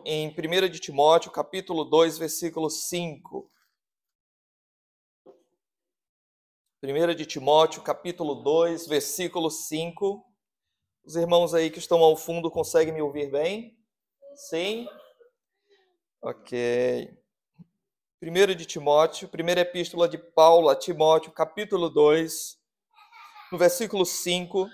Em 1 de Timóteo, capítulo 2, versículo 5. 1 de Timóteo, capítulo 2, versículo 5. Os irmãos aí que estão ao fundo conseguem me ouvir bem? Sim? Ok. 1 de Timóteo, primeira epístola de Paulo a Timóteo, capítulo 2, no versículo 5.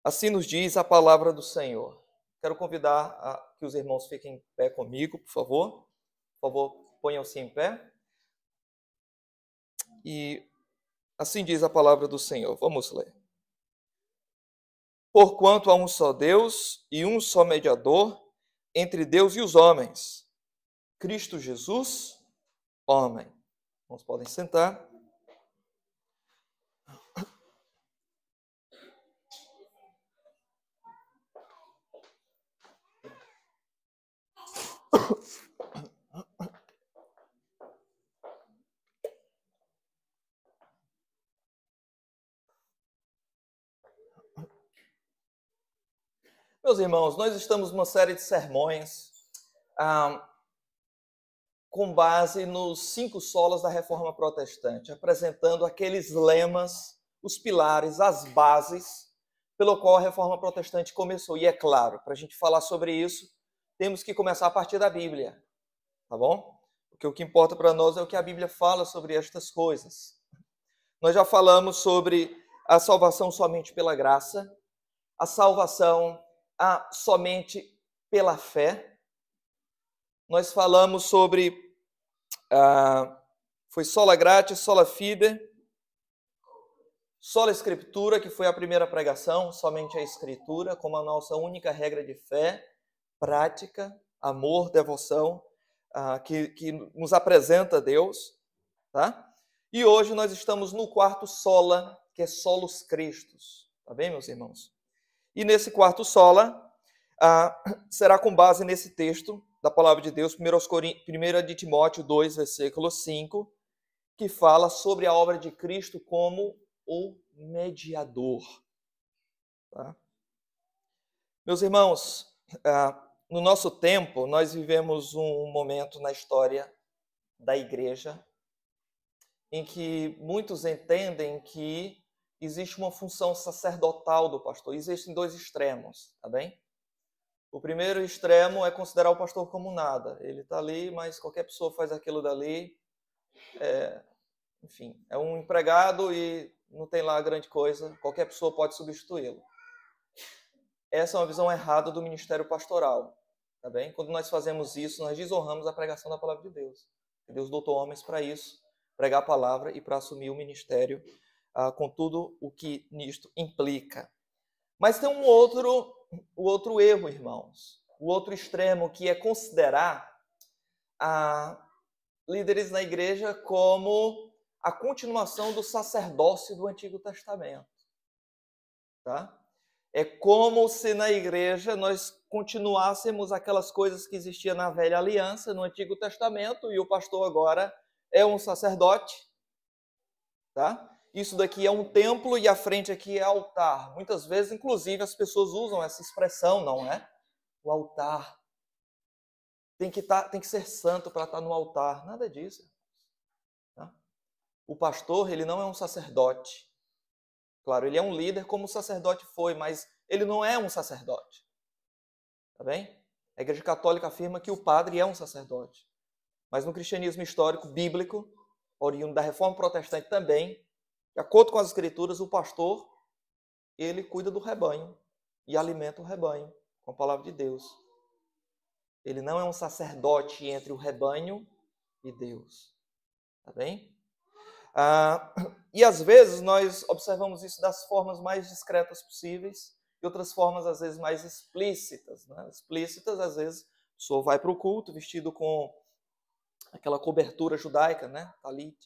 Assim nos diz a palavra do Senhor. Quero convidar que os irmãos fiquem em pé comigo, por favor. Por favor, ponham-se em pé. E assim diz a palavra do Senhor. Vamos ler. Porquanto há um só Deus e um só mediador entre Deus e os homens, Cristo Jesus, homem. Irmãos, podem sentar. Meus irmãos, nós estamos numa série de sermões com base nos 5 solas da Reforma Protestante, apresentando aqueles lemas, os pilares, as bases, pelo qual a Reforma Protestante começou. E é claro, para a gente falar sobre isso, temos que começar a partir da Bíblia, tá bom? Porque o que importa para nós é o que a Bíblia fala sobre estas coisas. Nós já falamos sobre a salvação somente pela graça, a salvação somente pela fé. Nós falamos sobre foi sola gratis, sola fide, sola escritura, que foi a primeira pregação, somente a escritura, como a nossa única regra de fé, prática, amor, devoção, que nos apresenta Deus, tá? E hoje nós estamos no quarto sola, que é solus Christus, tá bem, meus irmãos? E nesse quarto sola, será com base nesse texto da palavra de Deus, 1 de Timóteo 2, versículo 5, que fala sobre a obra de Cristo como o mediador. Tá? Meus irmãos, no nosso tempo, nós vivemos um momento na história da igreja em que muitos entendem que existe uma função sacerdotal do pastor. Existem 2 extremos, tá bem? O primeiro extremo é considerar o pastor como nada. Ele está ali, mas qualquer pessoa faz aquilo dali. Enfim, é um empregado e não tem lá grande coisa. Qualquer pessoa pode substituí-lo. Essa é uma visão errada do ministério pastoral. Tá bem? Quando nós fazemos isso, nós desonramos a pregação da palavra de Deus. Deus dotou homens para isso, pregar a palavra e para assumir o ministério com tudo o que nisto implica. Mas tem o outro erro, irmãos. O outro extremo, que é considerar líderes na igreja como a continuação do sacerdócio do Antigo Testamento. Tá? É como se na igreja nós continuássemos aquelas coisas que existiam na Velha Aliança, no Antigo Testamento, e o pastor agora é um sacerdote. Tá? Isso daqui é um templo e a frente aqui é altar. Muitas vezes, inclusive, as pessoas usam essa expressão, não é? O altar. Tem que ser santo para estar no altar. Nada disso. Tá? O pastor, ele não é um sacerdote. Claro, ele é um líder como o sacerdote foi, mas ele não é um sacerdote. Tá bem? A Igreja Católica afirma que o padre é um sacerdote. Mas no cristianismo histórico, bíblico, oriundo da Reforma Protestante também, de acordo com as Escrituras, o pastor, ele cuida do rebanho e alimenta o rebanho com a palavra de Deus. Ele não é um sacerdote entre o rebanho e Deus. Tá bem? E às vezes nós observamos isso das formas mais discretas possíveis e outras formas, às vezes, mais explícitas. Né? Explícitas, às vezes, a pessoa vai para o culto vestido com aquela cobertura judaica, né? Talit,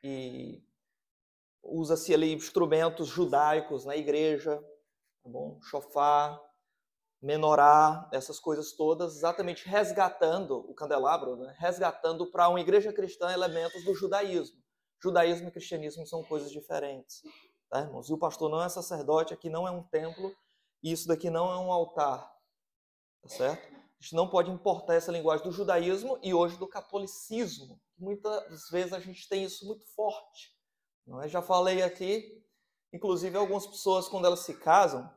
e usa-se ali instrumentos judaicos na igreja, tá bom? Shofar, menorá, essas coisas todas, exatamente resgatando o candelabro, né? Resgatando para uma igreja cristã elementos do judaísmo. Judaísmo e cristianismo são coisas diferentes, tá, irmãos? E o pastor não é sacerdote, aqui não é um templo, e isso daqui não é um altar. tá certo? A gente não pode importar essa linguagem do judaísmo e hoje do catolicismo. Muitas vezes a gente tem isso muito forte. Não é? Já falei aqui, inclusive algumas pessoas quando elas se casam,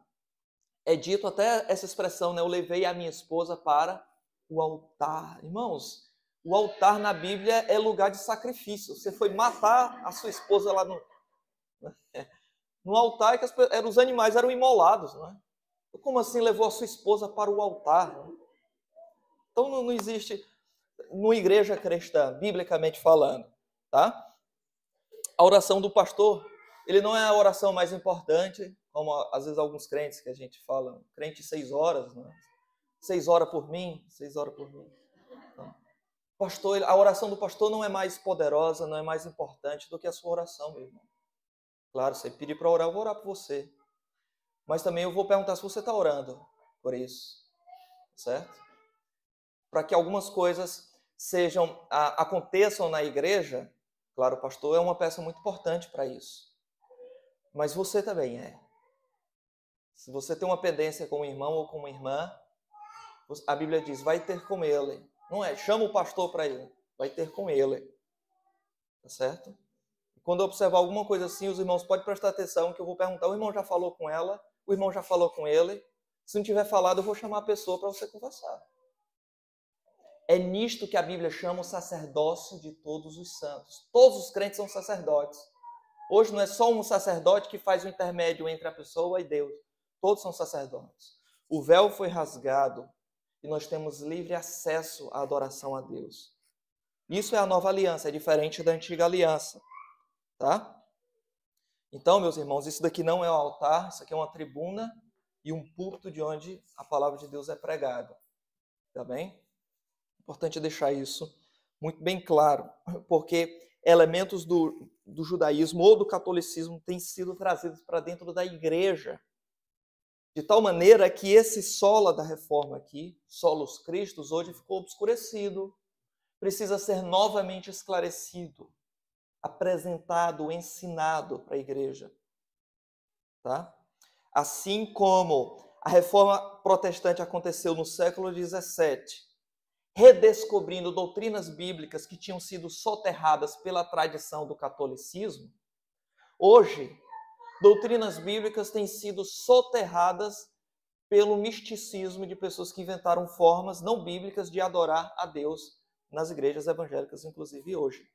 é dito até essa expressão, né? Eu levei a minha esposa para o altar. Irmãos, o altar na Bíblia é lugar de sacrifício. Você foi matar a sua esposa lá no altar, que os animais eram imolados, não é? Como assim levou a sua esposa para o altar? Não é? Então não existe, numa igreja cristã, biblicamente falando, tá? A oração do pastor, ele não é a oração mais importante, como às vezes alguns crentes que a gente fala, crente 6 horas, né? 6 horas por mim, 6 horas por mim. Então, pastor, a oração do pastor não é mais poderosa, não é mais importante do que a sua oração, meu irmão. Claro, você pedir para orar, eu vou orar por você. Mas também eu vou perguntar se você está orando por isso, certo? Para que algumas coisas aconteçam na igreja, claro, o pastor é uma peça muito importante para isso. Mas você também é. Se você tem uma pendência com um irmão ou com uma irmã, a Bíblia diz, vai ter com ele. Não é, chama o pastor para ele, vai ter com ele. Tá certo? Quando eu observar alguma coisa assim, os irmãos podem prestar atenção que eu vou perguntar, o irmão já falou com ela? O irmão já falou com ele? Se não tiver falado, eu vou chamar a pessoa para você conversar. É nisto que a Bíblia chama o sacerdócio de todos os santos. Todos os crentes são sacerdotes. Hoje não é só um sacerdote que faz o intermédio entre a pessoa e Deus. Todos são sacerdotes. O véu foi rasgado e nós temos livre acesso à adoração a Deus. Isso é a nova aliança, é diferente da antiga aliança. Tá? Então, meus irmãos, isso daqui não é o altar, isso aqui é uma tribuna e um púlpito de onde a palavra de Deus é pregada. Tá bem? Importante deixar isso muito bem claro, porque elementos do judaísmo ou do catolicismo têm sido trazidos para dentro da igreja, de tal maneira que esse sola da reforma aqui, solos Christus, hoje ficou obscurecido, precisa ser novamente esclarecido, apresentado, ensinado para a igreja. Tá? Assim como a reforma protestante aconteceu no século XVII, redescobrindo doutrinas bíblicas que tinham sido soterradas pela tradição do catolicismo, hoje, doutrinas bíblicas têm sido soterradas pelo misticismo de pessoas que inventaram formas não bíblicas de adorar a Deus nas igrejas evangélicas, inclusive hoje.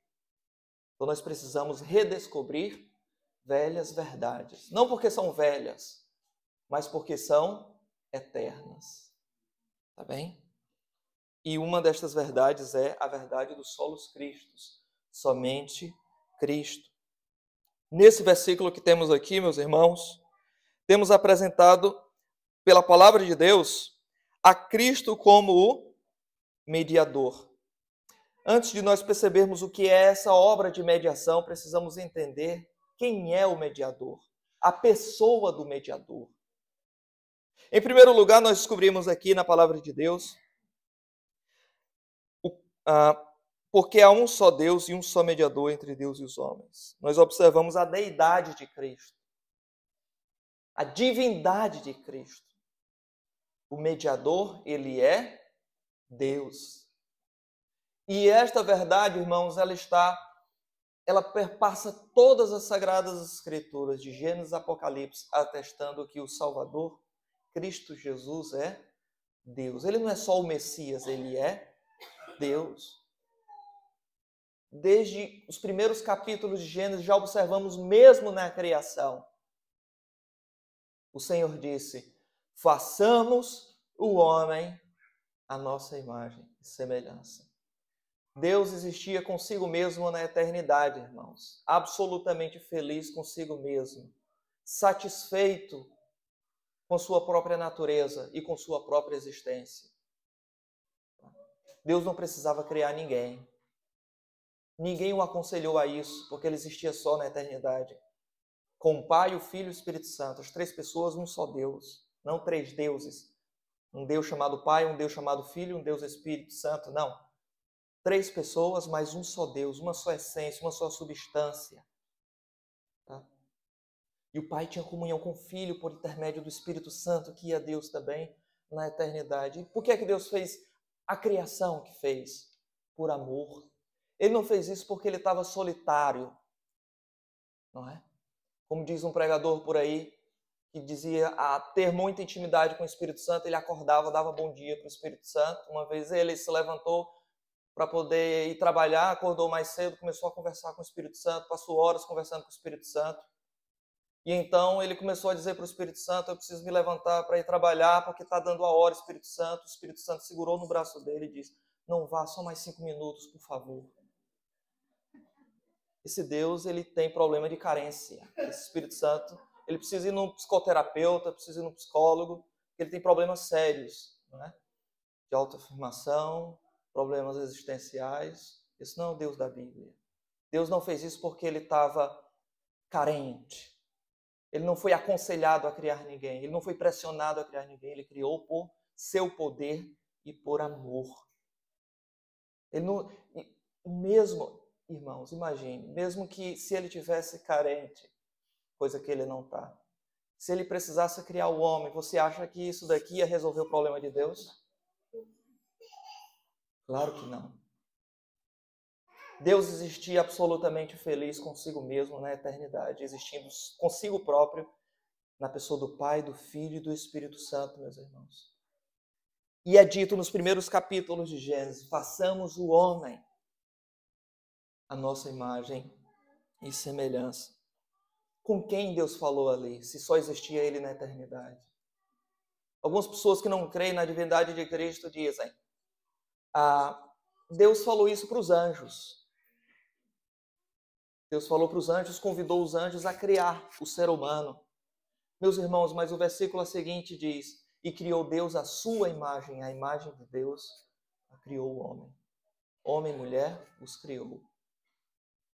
Então nós precisamos redescobrir velhas verdades. Não porque são velhas, mas porque são eternas. Tá bem? E uma destas verdades é a verdade dos solos Cristos, somente Cristo. Nesse versículo que temos aqui, meus irmãos, temos apresentado pela palavra de Deus a Cristo como o mediador. Antes de nós percebermos o que é essa obra de mediação, precisamos entender quem é o mediador, a pessoa do mediador. Em primeiro lugar, nós descobrimos aqui na palavra de Deus porque há um só Deus e um só mediador entre Deus e os homens. Nós observamos a deidade de Cristo, a divindade de Cristo. O mediador, ele é Deus. E esta verdade, irmãos, ela perpassa todas as sagradas escrituras, de Gênesis a Apocalipse, atestando que o Salvador, Cristo Jesus, é Deus. Ele não é só o Messias, ele é Deus. Desde os primeiros capítulos de Gênesis, já observamos mesmo na criação. O Senhor disse, façamos o homem à nossa imagem e semelhança. Deus existia consigo mesmo na eternidade, irmãos. Absolutamente feliz consigo mesmo. Satisfeito com sua própria natureza e com sua própria existência. Deus não precisava criar ninguém. Ninguém o aconselhou a isso, porque ele existia só na eternidade. Com o Pai, o Filho e o Espírito Santo, as 3 pessoas, um só Deus. Não 3 deuses. Um Deus chamado Pai, um Deus chamado Filho, um Deus Espírito Santo. Não. 3 pessoas, mas um só Deus, uma só essência, uma só substância. Tá? E o Pai tinha comunhão com o Filho por intermédio do Espírito Santo, que é Deus também. na eternidade. Por que é que Deus fez a criação que fez? Por amor. Ele não fez isso porque ele estava solitário, não é? Como diz um pregador por aí, que dizia a ter muita intimidade com o Espírito Santo, ele acordava, dava bom dia para o Espírito Santo. Uma vez ele se levantou para poder ir trabalhar, acordou mais cedo, começou a conversar com o Espírito Santo, passou horas conversando com o Espírito Santo. E então ele começou a dizer para o Espírito Santo, eu preciso me levantar para ir trabalhar, porque está dando a hora, Espírito Santo. O Espírito Santo segurou no braço dele e disse, não vá, só mais 5 minutos, por favor. Esse Deus, ele tem problema de carência. Esse Espírito Santo, ele precisa ir num psicoterapeuta, precisa ir num psicólogo, porque ele tem problemas sérios, não é? De autoafirmação, problemas existenciais. Esse não é o Deus da Bíblia. Deus não fez isso porque ele estava carente. Ele não foi aconselhado a criar ninguém. Ele não foi pressionado a criar ninguém. Ele criou por seu poder e por amor. Ele não... Mesmo, irmãos, imagine, mesmo que se ele tivesse carente, coisa que ele não está, se ele precisasse criar o homem, você acha que isso daqui ia resolver o problema de Deus? Claro que não. Deus existia absolutamente feliz consigo mesmo na eternidade, existindo consigo próprio na pessoa do Pai, do Filho e do Espírito Santo, meus irmãos. E é dito nos primeiros capítulos de Gênesis, façamos o homem a nossa imagem e semelhança. Com quem Deus falou ali, se só existia ele na eternidade? Algumas pessoas que não creem na divindade de Cristo dizem, Deus falou isso para os anjos. Deus falou para os anjos, convidou os anjos a criar o ser humano. Meus irmãos, mas o versículo seguinte diz, e criou Deus a sua imagem, a imagem de Deus, criou o homem. Homem e mulher os criou.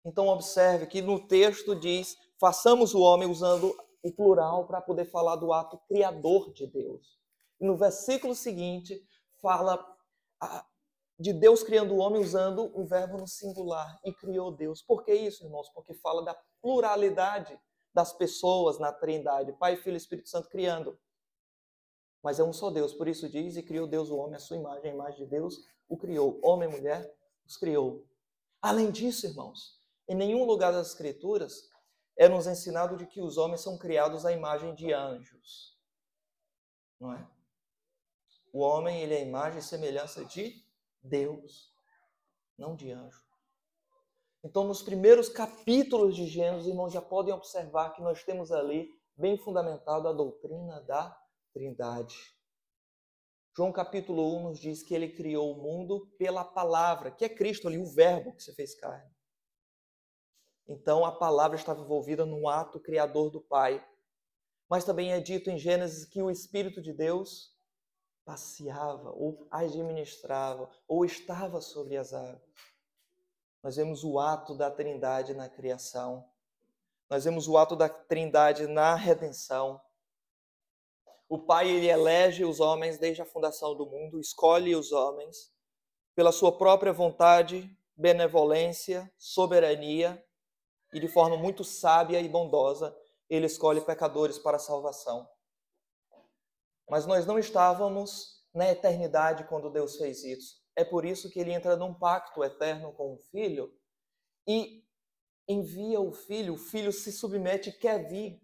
Então observe que no texto diz, façamos o homem usando o plural para poder falar do ato criador de Deus. E no versículo seguinte fala de Deus criando o homem usando o verbo no singular, e criou Deus. Por que isso, irmãos? Porque fala da pluralidade das pessoas na Trindade, Pai, Filho e Espírito Santo criando. Mas é um só Deus, por isso diz, e criou Deus o homem, a sua imagem, a imagem de Deus o criou. Homem e mulher os criou. Além disso, irmãos, em nenhum lugar das Escrituras é nos ensinado de que os homens são criados à imagem de anjos. Não é? O homem, ele é a imagem e semelhança de Deus, não de anjo. Então, nos primeiros capítulos de Gênesis, irmãos, já podem observar que nós temos ali bem fundamentado a doutrina da Trindade. João capítulo 1 nos diz que ele criou o mundo pela palavra, que é Cristo ali, o verbo que se fez carne. Então, a palavra estava envolvida no ato criador do Pai. Mas também é dito em Gênesis que o Espírito de Deus passeava, ou administrava, ou estava sobre as águas. Nós vemos o ato da Trindade na criação. Nós vemos o ato da Trindade na redenção. O Pai, ele elege os homens desde a fundação do mundo, escolhe os homens pela sua própria vontade, benevolência, soberania, e de forma muito sábia e bondosa, ele escolhe pecadores para a salvação. Mas nós não estávamos na eternidade quando Deus fez isso. É por isso que ele entra num pacto eterno com o Filho e envia o Filho se submete e quer vir.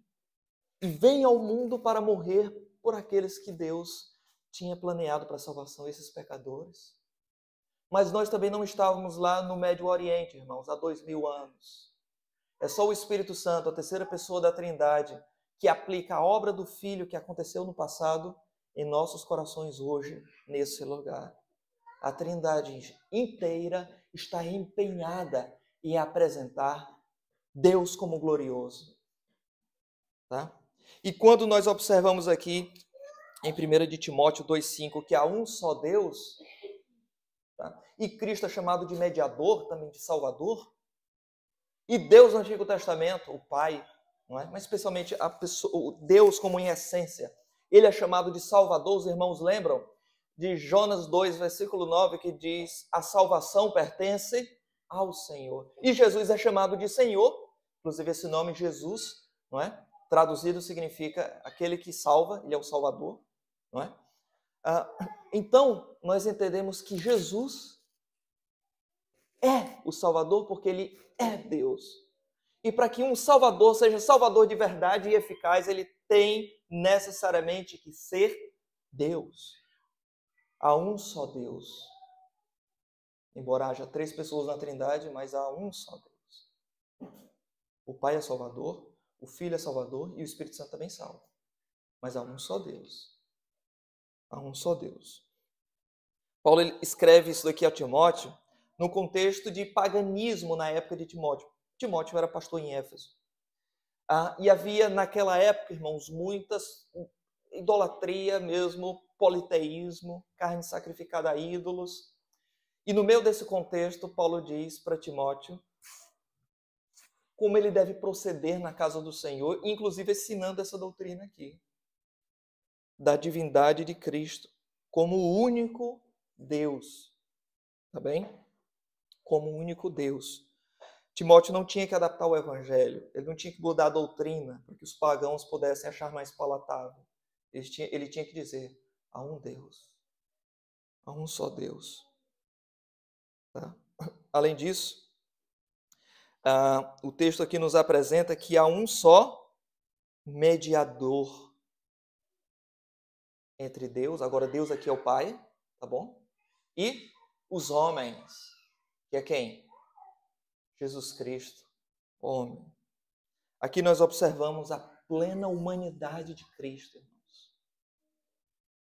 E vem ao mundo para morrer por aqueles que Deus tinha planeado para a salvação, esses pecadores. Mas nós também não estávamos lá no Médio Oriente, irmãos, há 2000 anos. É só o Espírito Santo, a terceira pessoa da Trindade, que aplica a obra do Filho que aconteceu no passado em nossos corações hoje, nesse lugar. A Trindade inteira está empenhada em apresentar Deus como glorioso. Tá? E quando nós observamos aqui, em 1 de Timóteo 2,5, que há um só Deus, tá? E Cristo é chamado de mediador, também de Salvador, e Deus no Antigo Testamento, o Pai, não é? Mas especialmente a pessoa, o Deus como em essência, ele é chamado de Salvador. Os irmãos lembram de Jonas 2, versículo 9, que diz, a salvação pertence ao Senhor. E Jesus é chamado de Senhor, inclusive esse nome Jesus, não é? Traduzido significa aquele que salva, ele é o Salvador, não é? Então, nós entendemos que Jesus é o Salvador porque ele é Deus. E para que um Salvador seja Salvador de verdade e eficaz, ele tem necessariamente que ser Deus. Há um só Deus. Embora haja 3 pessoas na Trindade, mas há um só Deus. O Pai é Salvador, o Filho é Salvador e o Espírito Santo também salva. Mas há um só Deus. Há um só Deus. Paulo escreve isso daqui a Timóteo no contexto de paganismo na época de Timóteo. Timóteo era pastor em Éfeso. E havia naquela época, irmãos, muitas idolatria mesmo, politeísmo, carne sacrificada a ídolos. E no meio desse contexto, Paulo diz para Timóteo como ele deve proceder na casa do Senhor, inclusive ensinando essa doutrina aqui, da divindade de Cristo como o único Deus, tá bem? Como o único Deus. Timóteo não tinha que adaptar o evangelho, ele não tinha que mudar a doutrina para que os pagãos pudessem achar mais palatável. Ele tinha que dizer, há um Deus, há um só Deus. Tá? Além disso, o texto aqui nos apresenta que há um só mediador entre Deus, agora Deus aqui é o Pai, tá bom? E os homens, que é quem? Jesus Cristo, homem. Aqui nós observamos a plena humanidade de Cristo, irmãos.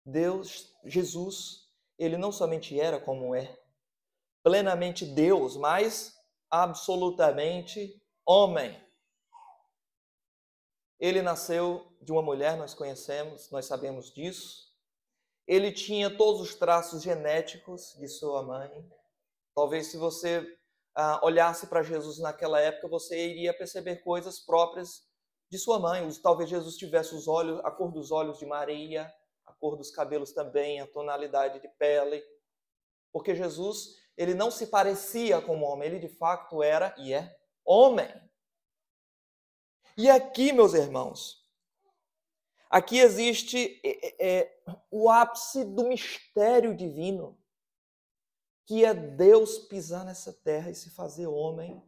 Deus, Jesus, ele não somente era como é, plenamente Deus, mas absolutamente homem. Ele nasceu de uma mulher, nós conhecemos, nós sabemos disso. Ele tinha todos os traços genéticos de sua mãe. Talvez se você olhasse para Jesus naquela época, você iria perceber coisas próprias de sua mãe. Talvez Jesus tivesse os olhos, a cor dos olhos de Maria, a cor dos cabelos também, a tonalidade de pele. Porque Jesus, ele não se parecia como homem, ele de fato era e é homem. E aqui, meus irmãos, aqui existe o ápice do mistério divino, que é Deus pisar nessa terra e se fazer homem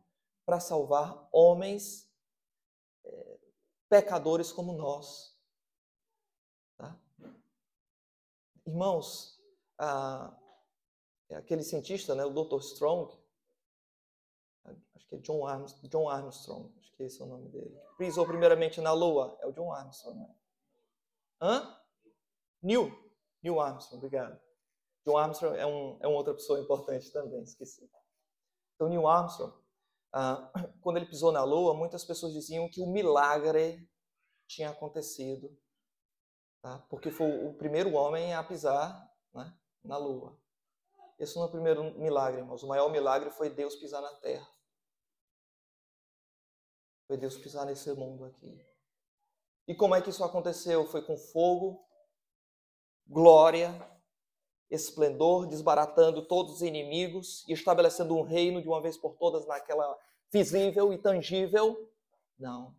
para salvar homens pecadores como nós. Tá? Irmãos, aquele cientista, né, o Dr. Strong, acho que é John Armstrong, acho que esse é o nome dele, pisou primeiramente na Lua, é o John Armstrong, né? Neil Armstrong, obrigado. John Armstrong é uma outra pessoa importante também, esqueci. Então, Neil Armstrong, quando ele pisou na Lua, muitas pessoas diziam que o milagre tinha acontecido, tá? Porque foi o primeiro homem a pisar, né, na Lua. Esse não é o primeiro milagre, irmãos. O maior milagre foi Deus pisar na Terra. Foi Deus pisar nesse mundo aqui. E como é que isso aconteceu? Foi com fogo, glória, esplendor, desbaratando todos os inimigos e estabelecendo um reino de uma vez por todas naquela visível e tangível? Não.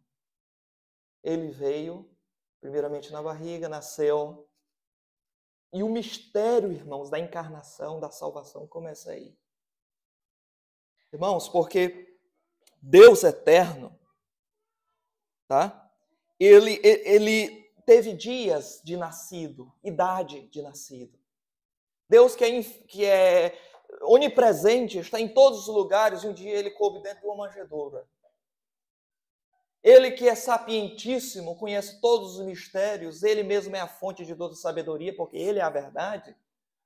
Ele veio, primeiramente na barriga, nasceu. E o mistério, irmãos, da encarnação, da salvação começa aí. Irmãos, porque Deus eterno, tá? Ele teve dias de nascido, idade de nascido. Deus que é onipresente, está em todos os lugares, e um dia ele coube dentro de uma manjedoura. Ele que é sapientíssimo, conhece todos os mistérios, ele mesmo é a fonte de toda sabedoria, porque ele é a verdade.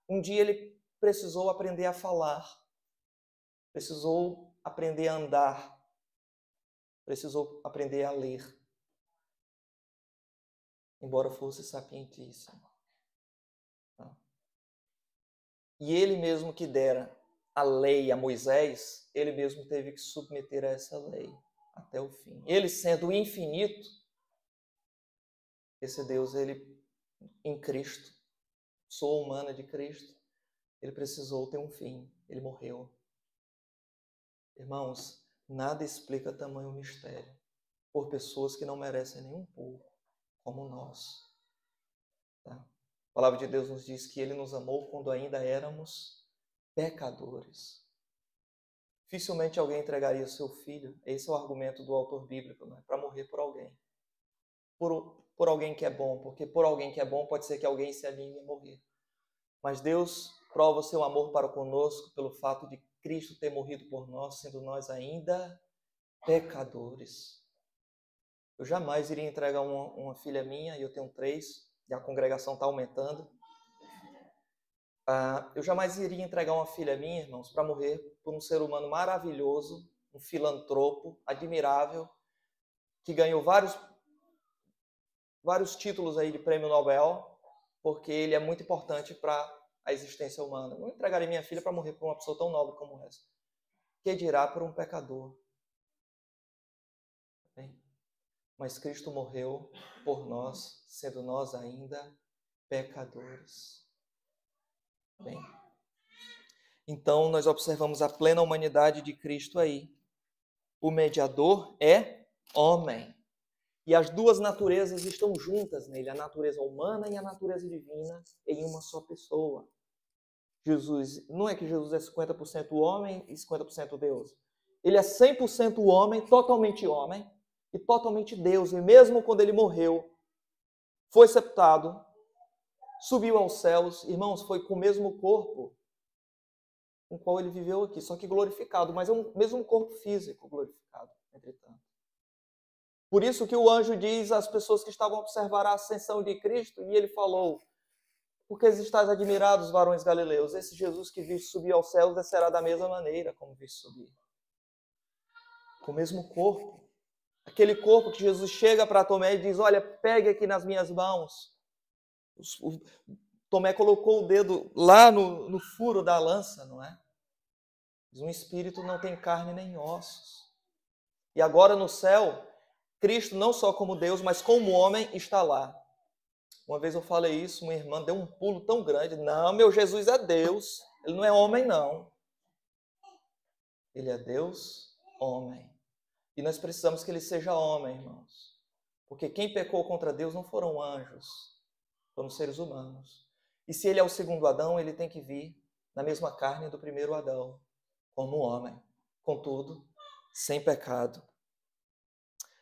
Um dia ele precisou aprender a falar, precisou aprender a andar, precisou aprender a ler. Embora fosse sapientíssimo. E ele mesmo que dera a lei a Moisés, ele mesmo teve que submeter a essa lei até o fim. Ele sendo infinito, esse Deus, ele em Cristo, sou humana de Cristo, ele precisou ter um fim, ele morreu. Irmãos, nada explica tamanho mistério por pessoas que não merecem nem um pouco, como nós. Tá? palavra de Deus nos diz que Ele nos amou quando ainda éramos pecadores. Dificilmente alguém entregaria o seu filho, esse é o argumento do autor bíblico, né? Para morrer por alguém. Por alguém que é bom, porque por alguém que é bom pode ser que alguém se anime a morrer. Mas Deus prova o seu amor para conosco pelo fato de Cristo ter morrido por nós, sendo nós ainda pecadores. Eu jamais iria entregar uma filha minha, e eu tenho 3, e a congregação está aumentando. Eu jamais iria entregar uma filha minha, irmãos, para morrer por um ser humano maravilhoso, um filantropo, admirável, que ganhou vários títulos aí de prêmio Nobel, porque ele é muito importante para a existência humana. Eu não entregaria minha filha para morrer por uma pessoa tão nobre como essa. Que dirá por um pecador? Bem, mas Cristo morreu por nós, sendo nós ainda pecadores. Bem, então nós observamos a plena humanidade de Cristo aí. O mediador é homem. E as duas naturezas estão juntas nele, a natureza humana e a natureza divina, em uma só pessoa. Jesus, não é que Jesus é 50% homem e 50% Deus. Ele é 100% homem e totalmente Deus. E mesmo quando ele morreu, foi sepultado, subiu aos céus, irmãos, foi com o mesmo corpo com o qual ele viveu aqui, só que glorificado, mas é o mesmo corpo físico glorificado, entretanto. Por isso que o anjo diz às pessoas que estavam a observar a ascensão de Cristo, e ele falou: porque estáis admirados, varões galileus, esse Jesus que viste subir aos céus descerá da mesma maneira como viste subir. Com o mesmo corpo. Aquele corpo que Jesus chega para Tomé e diz: olha, pegue aqui nas minhas mãos. Tomé colocou o dedo lá no furo da lança, não é? Um espírito não tem carne nem ossos. E agora no céu, Cristo não só como Deus, mas como homem está lá. Uma vez eu falei isso, uma irmã deu um pulo tão grande. Não, meu Jesus é Deus. Ele não é homem, não. Ele é Deus, homem. E nós precisamos que ele seja homem, irmãos. Porque quem pecou contra Deus não foram anjos, foram seres humanos. E se ele é o segundo Adão, ele tem que vir na mesma carne do primeiro Adão, como homem. Contudo, sem pecado.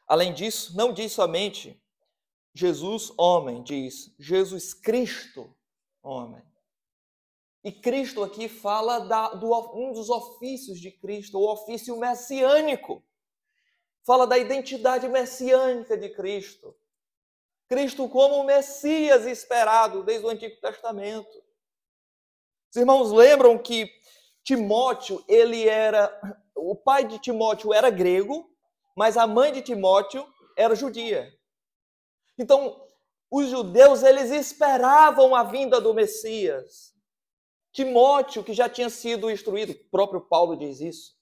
Além disso, não diz somente Jesus, homem, diz Jesus Cristo, homem. E Cristo aqui fala um dos ofícios de Cristo, o ofício messiânico. Fala da identidade messiânica de Cristo. Cristo como o Messias esperado desde o Antigo Testamento. Os irmãos lembram que Timóteo, o pai de Timóteo era grego, mas a mãe de Timóteo era judia. Então, os judeus, eles esperavam a vinda do Messias. Timóteo, que já tinha sido instruído, o próprio Paulo diz isso,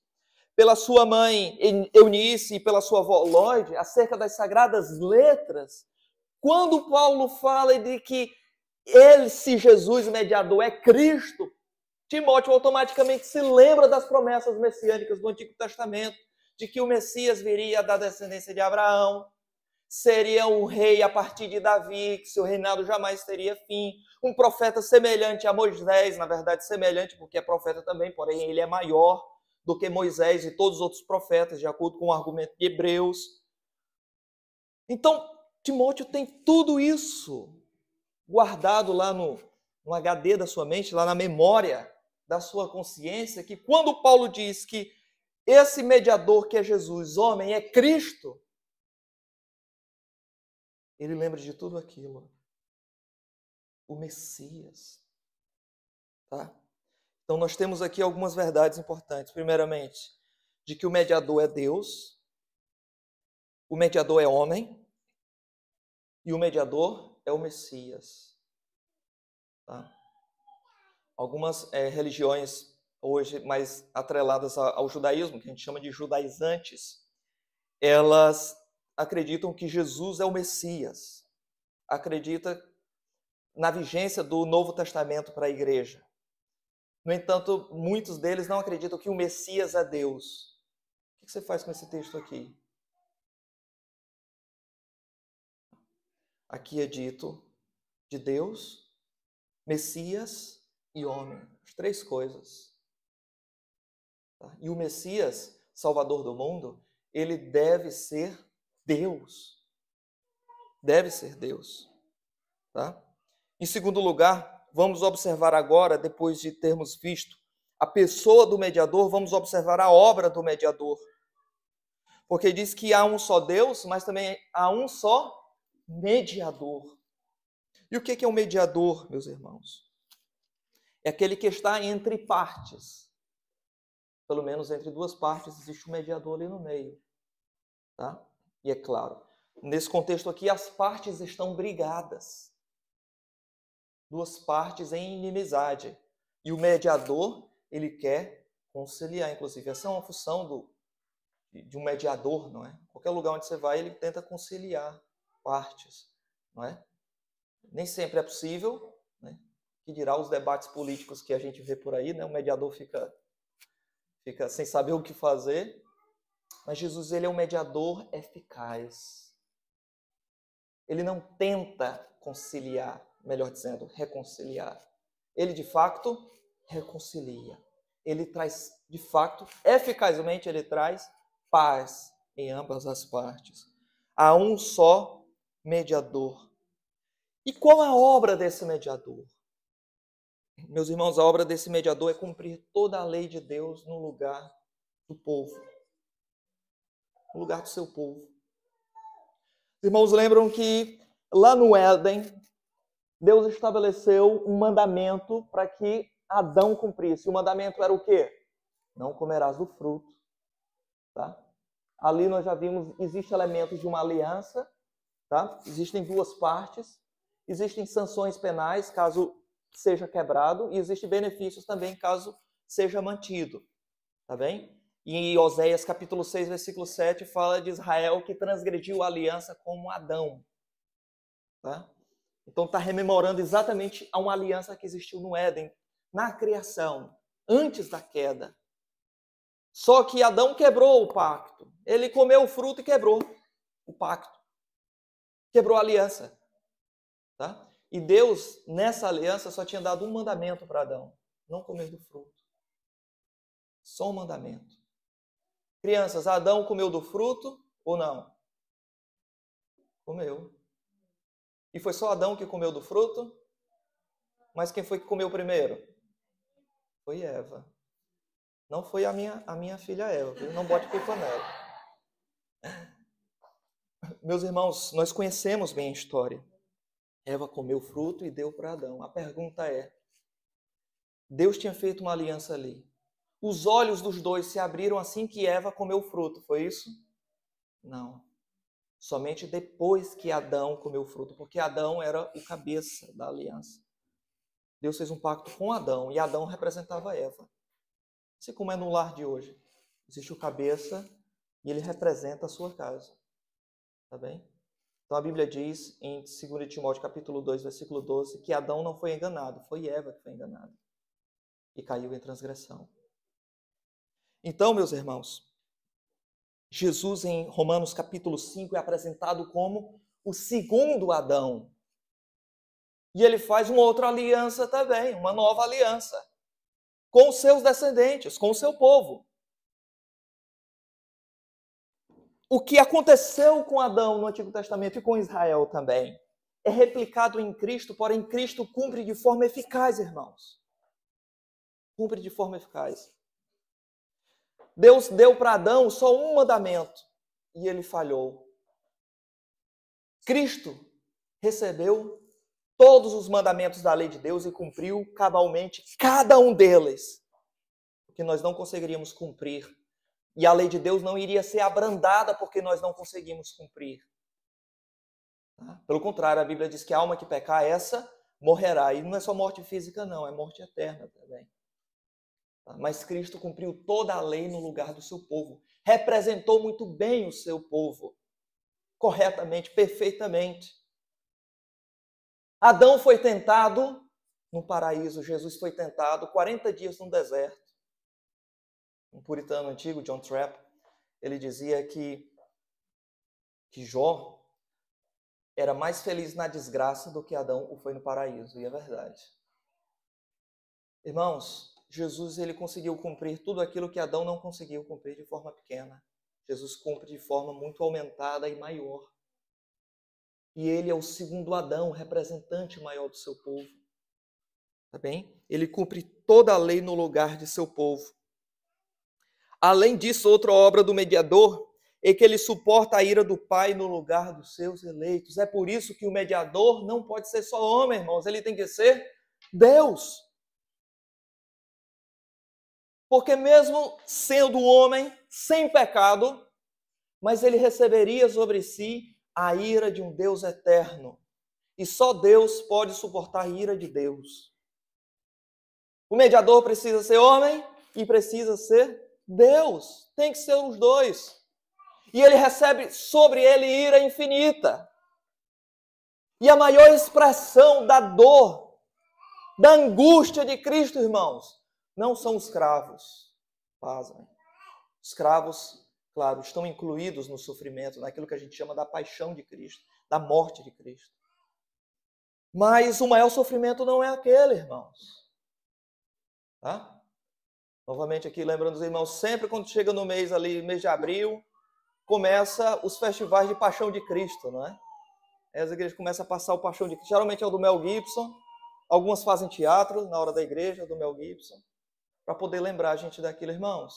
pela sua mãe Eunice e pela sua avó Lóide, acerca das sagradas letras, quando Paulo fala de que esse Jesus mediador é Cristo, Timóteo automaticamente se lembra das promessas messiânicas do Antigo Testamento, de que o Messias viria da descendência de Abraão, seria um rei a partir de Davi, que seu reinado jamais teria fim, um profeta semelhante a Moisés, na verdade semelhante porque é profeta também, porém ele é maior do que Moisés e todos os outros profetas, de acordo com o argumento de Hebreus. Então, Timóteo tem tudo isso guardado lá no HD da sua mente, lá na memória da sua consciência, que quando Paulo diz que esse mediador que é Jesus, homem, é Cristo, ele lembra de tudo aquilo. O Messias. Tá? Então nós temos aqui algumas verdades importantes. Primeiramente, de que o mediador é Deus, o mediador é homem, e o mediador é o Messias. Tá? Algumas religiões hoje mais atreladas ao judaísmo, que a gente chama de judaizantes, elas acreditam que Jesus é o Messias. Acredita na vigência do Novo Testamento para a igreja. No entanto, muitos deles não acreditam que o Messias é Deus. O que você faz com esse texto aqui? Aqui é dito de Deus Messias e homem. As três coisas. Tá? E o Messias, Salvador do mundo, ele deve ser Deus. Deve ser Deus. Tá? Em segundo lugar, vamos observar agora, depois de termos visto a pessoa do mediador, vamos observar a obra do mediador. Porque diz que há um só Deus, mas também há um só mediador. E o que é um mediador, meus irmãos? É aquele que está entre partes. Pelo menos entre duas partes existe um mediador ali no meio. Tá? E é claro, nesse contexto aqui, as partes estão brigadas. Duas partes em inimizade. E o mediador, ele quer conciliar. Inclusive, essa é uma função de um mediador, não é? Qualquer lugar onde você vai, ele tenta conciliar partes, não é? Nem sempre é possível, né? Que dirá os debates políticos que a gente vê por aí, né? O mediador fica sem saber o que fazer. Mas Jesus, ele é um mediador eficaz. Ele não tenta conciliar, melhor dizendo, reconciliar. Ele, de fato, reconcilia. Ele traz, de fato, eficazmente, ele traz paz em ambas as partes. Há um só mediador. E qual a obra desse mediador? Meus irmãos, a obra desse mediador é cumprir toda a lei de Deus no lugar do povo. No lugar do seu povo. Os irmãos lembram que lá no Éden, Deus estabeleceu um mandamento para que Adão cumprisse. O mandamento era o quê? Não comerás do fruto. Tá? Ali nós já vimos, existem elementos de uma aliança, tá? Existem duas partes, existem sanções penais caso seja quebrado e existem benefícios também caso seja mantido. Tá bem? E em Oséias capítulo 6, versículo 7, fala de Israel que transgrediu a aliança como Adão. Tá? Então está rememorando exatamente a uma aliança que existiu no Éden, na criação, antes da queda. Só que Adão quebrou o pacto. Ele comeu o fruto e quebrou o pacto. Quebrou a aliança. Tá? E Deus, nessa aliança, só tinha dado um mandamento para Adão. Não comer do fruto. Só um mandamento. Crianças, Adão comeu do fruto ou não? Comeu. E foi só Adão que comeu do fruto? Mas quem foi que comeu primeiro? Foi Eva. Não foi a minha filha Eva. Não bote culpa nela. Meus irmãos, nós conhecemos bem a história. Eva comeu o fruto e deu para Adão. A pergunta é, Deus tinha feito uma aliança ali. Os olhos dos dois se abriram assim que Eva comeu o fruto. Foi isso? Não. Somente depois que Adão comeu o fruto, porque Adão era o cabeça da aliança. Deus fez um pacto com Adão e Adão representava Eva. Assim como é no lar de hoje. Existe o cabeça e ele representa a sua casa. Tá bem? Então a Bíblia diz em 2 Timóteo capítulo 2, versículo 12, que Adão não foi enganado, foi Eva que foi enganada. E caiu em transgressão. Então, meus irmãos, Jesus em Romanos capítulo 5 é apresentado como o segundo Adão. E ele faz uma outra aliança também, uma nova aliança, com os seus descendentes, com o seu povo. O que aconteceu com Adão no Antigo Testamento e com Israel também é replicado em Cristo, porém Cristo cumpre de forma eficaz, irmãos. Cumpre de forma eficaz. Deus deu para Adão só um mandamento e ele falhou. Cristo recebeu todos os mandamentos da lei de Deus e cumpriu cabalmente cada um deles, porque nós não conseguiríamos cumprir. E a lei de Deus não iria ser abrandada porque nós não conseguimos cumprir. Pelo contrário, a Bíblia diz que a alma que pecar, essa morrerá. E não é só morte física, não, é morte eterna também. Mas Cristo cumpriu toda a lei no lugar do seu povo. Representou muito bem o seu povo. Corretamente, perfeitamente. Adão foi tentado no paraíso. Jesus foi tentado 40 dias no deserto. Um puritano antigo, John Trapp, ele dizia que Jó era mais feliz na desgraça do que Adão o foi no paraíso. E é verdade. Irmãos, Jesus ele conseguiu cumprir tudo aquilo que Adão não conseguiu cumprir de forma pequena. Jesus cumpre de forma muito aumentada e maior. E ele é o segundo Adão, representante maior do seu povo. Tá bem? Ele cumpre toda a lei no lugar de seu povo. Além disso, outra obra do mediador é que ele suporta a ira do Pai no lugar dos seus eleitos. É por isso que o mediador não pode ser só homem, irmãos, ele tem que ser Deus. Porque mesmo sendo homem, sem pecado, mas ele receberia sobre si a ira de um Deus eterno. E só Deus pode suportar a ira de Deus. O mediador precisa ser homem e precisa ser Deus. Tem que ser os dois. E ele recebe sobre ele ira infinita. E a maior expressão da dor, da angústia de Cristo, irmãos, não são os cravos. Pasmem. Os cravos, claro, estão incluídos no sofrimento, naquilo que a gente chama da paixão de Cristo, da morte de Cristo. Mas o maior sofrimento não é aquele, irmãos. Tá? Novamente aqui, lembrando os irmãos, sempre quando chega no mês ali, mês de abril, começa os festivais de Paixão de Cristo, não é? Aí as igrejas começam a passar o Paixão de Cristo. Geralmente é o do Mel Gibson. Algumas fazem teatro na hora da igreja, do Mel Gibson, para poder lembrar a gente daquilo, irmãos.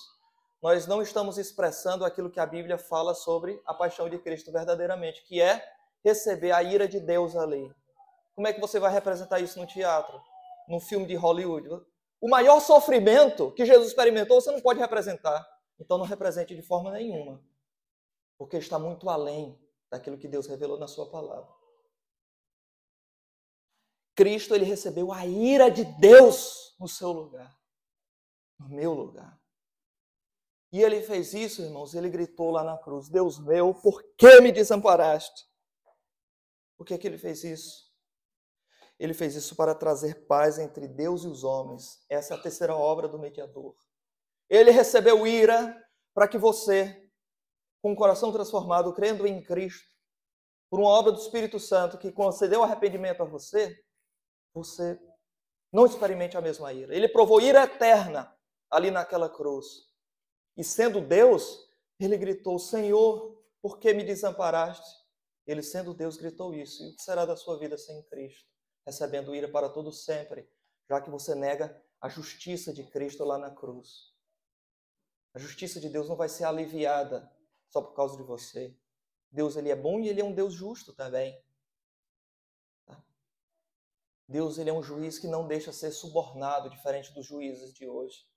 Nós não estamos expressando aquilo que a Bíblia fala sobre a Paixão de Cristo verdadeiramente, que é receber a ira de Deus ali. Como é que você vai representar isso no teatro, num filme de Hollywood? O maior sofrimento que Jesus experimentou, você não pode representar. Então não represente de forma nenhuma. Porque está muito além daquilo que Deus revelou na sua palavra. Cristo, ele recebeu a ira de Deus no seu lugar. No meu lugar. E ele fez isso, irmãos, ele gritou lá na cruz, Deus meu, por que me desamparaste? Por que ele fez isso? Ele fez isso para trazer paz entre Deus e os homens. Essa é a terceira obra do mediador. Ele recebeu ira para que você, com o coração transformado, crendo em Cristo, por uma obra do Espírito Santo que concedeu arrependimento a você, você não experimente a mesma ira. Ele provou ira eterna ali naquela cruz. E sendo Deus, ele gritou, Senhor, por que me desamparaste? Ele, sendo Deus, gritou isso. E o que será da sua vida sem Cristo? Recebendo ira para todo sempre, já que você nega a justiça de Cristo lá na cruz. A justiça de Deus não vai ser aliviada só por causa de você. Deus, ele é bom e ele é um Deus justo também. Tá? Deus, ele é um juiz que não deixa ser subornado, diferente dos juízes de hoje.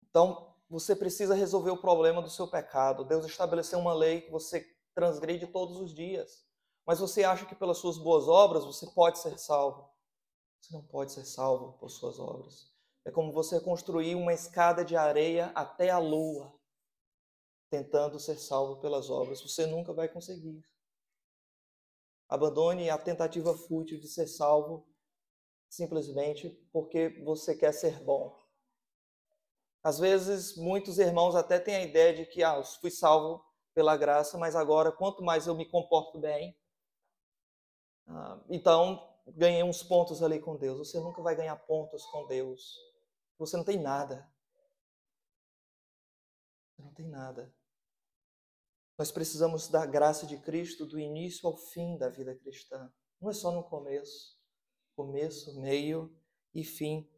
Então, você precisa resolver o problema do seu pecado. Deus estabeleceu uma lei que você transgride todos os dias. Mas você acha que pelas suas boas obras você pode ser salvo. Você não pode ser salvo por suas obras. É como você construir uma escada de areia até a lua, tentando ser salvo pelas obras. Você nunca vai conseguir. Abandone a tentativa fútil de ser salvo simplesmente porque você quer ser bom. Às vezes, muitos irmãos até têm a ideia de que eu fui salvo pela graça, mas agora, quanto mais eu me comporto bem, então ganhei uns pontos ali com Deus. Você nunca vai ganhar pontos com Deus. Você não tem nada. Você não tem nada. Nós precisamos da graça de Cristo do início ao fim da vida cristã. Não é só no começo. Começo, meio e fim.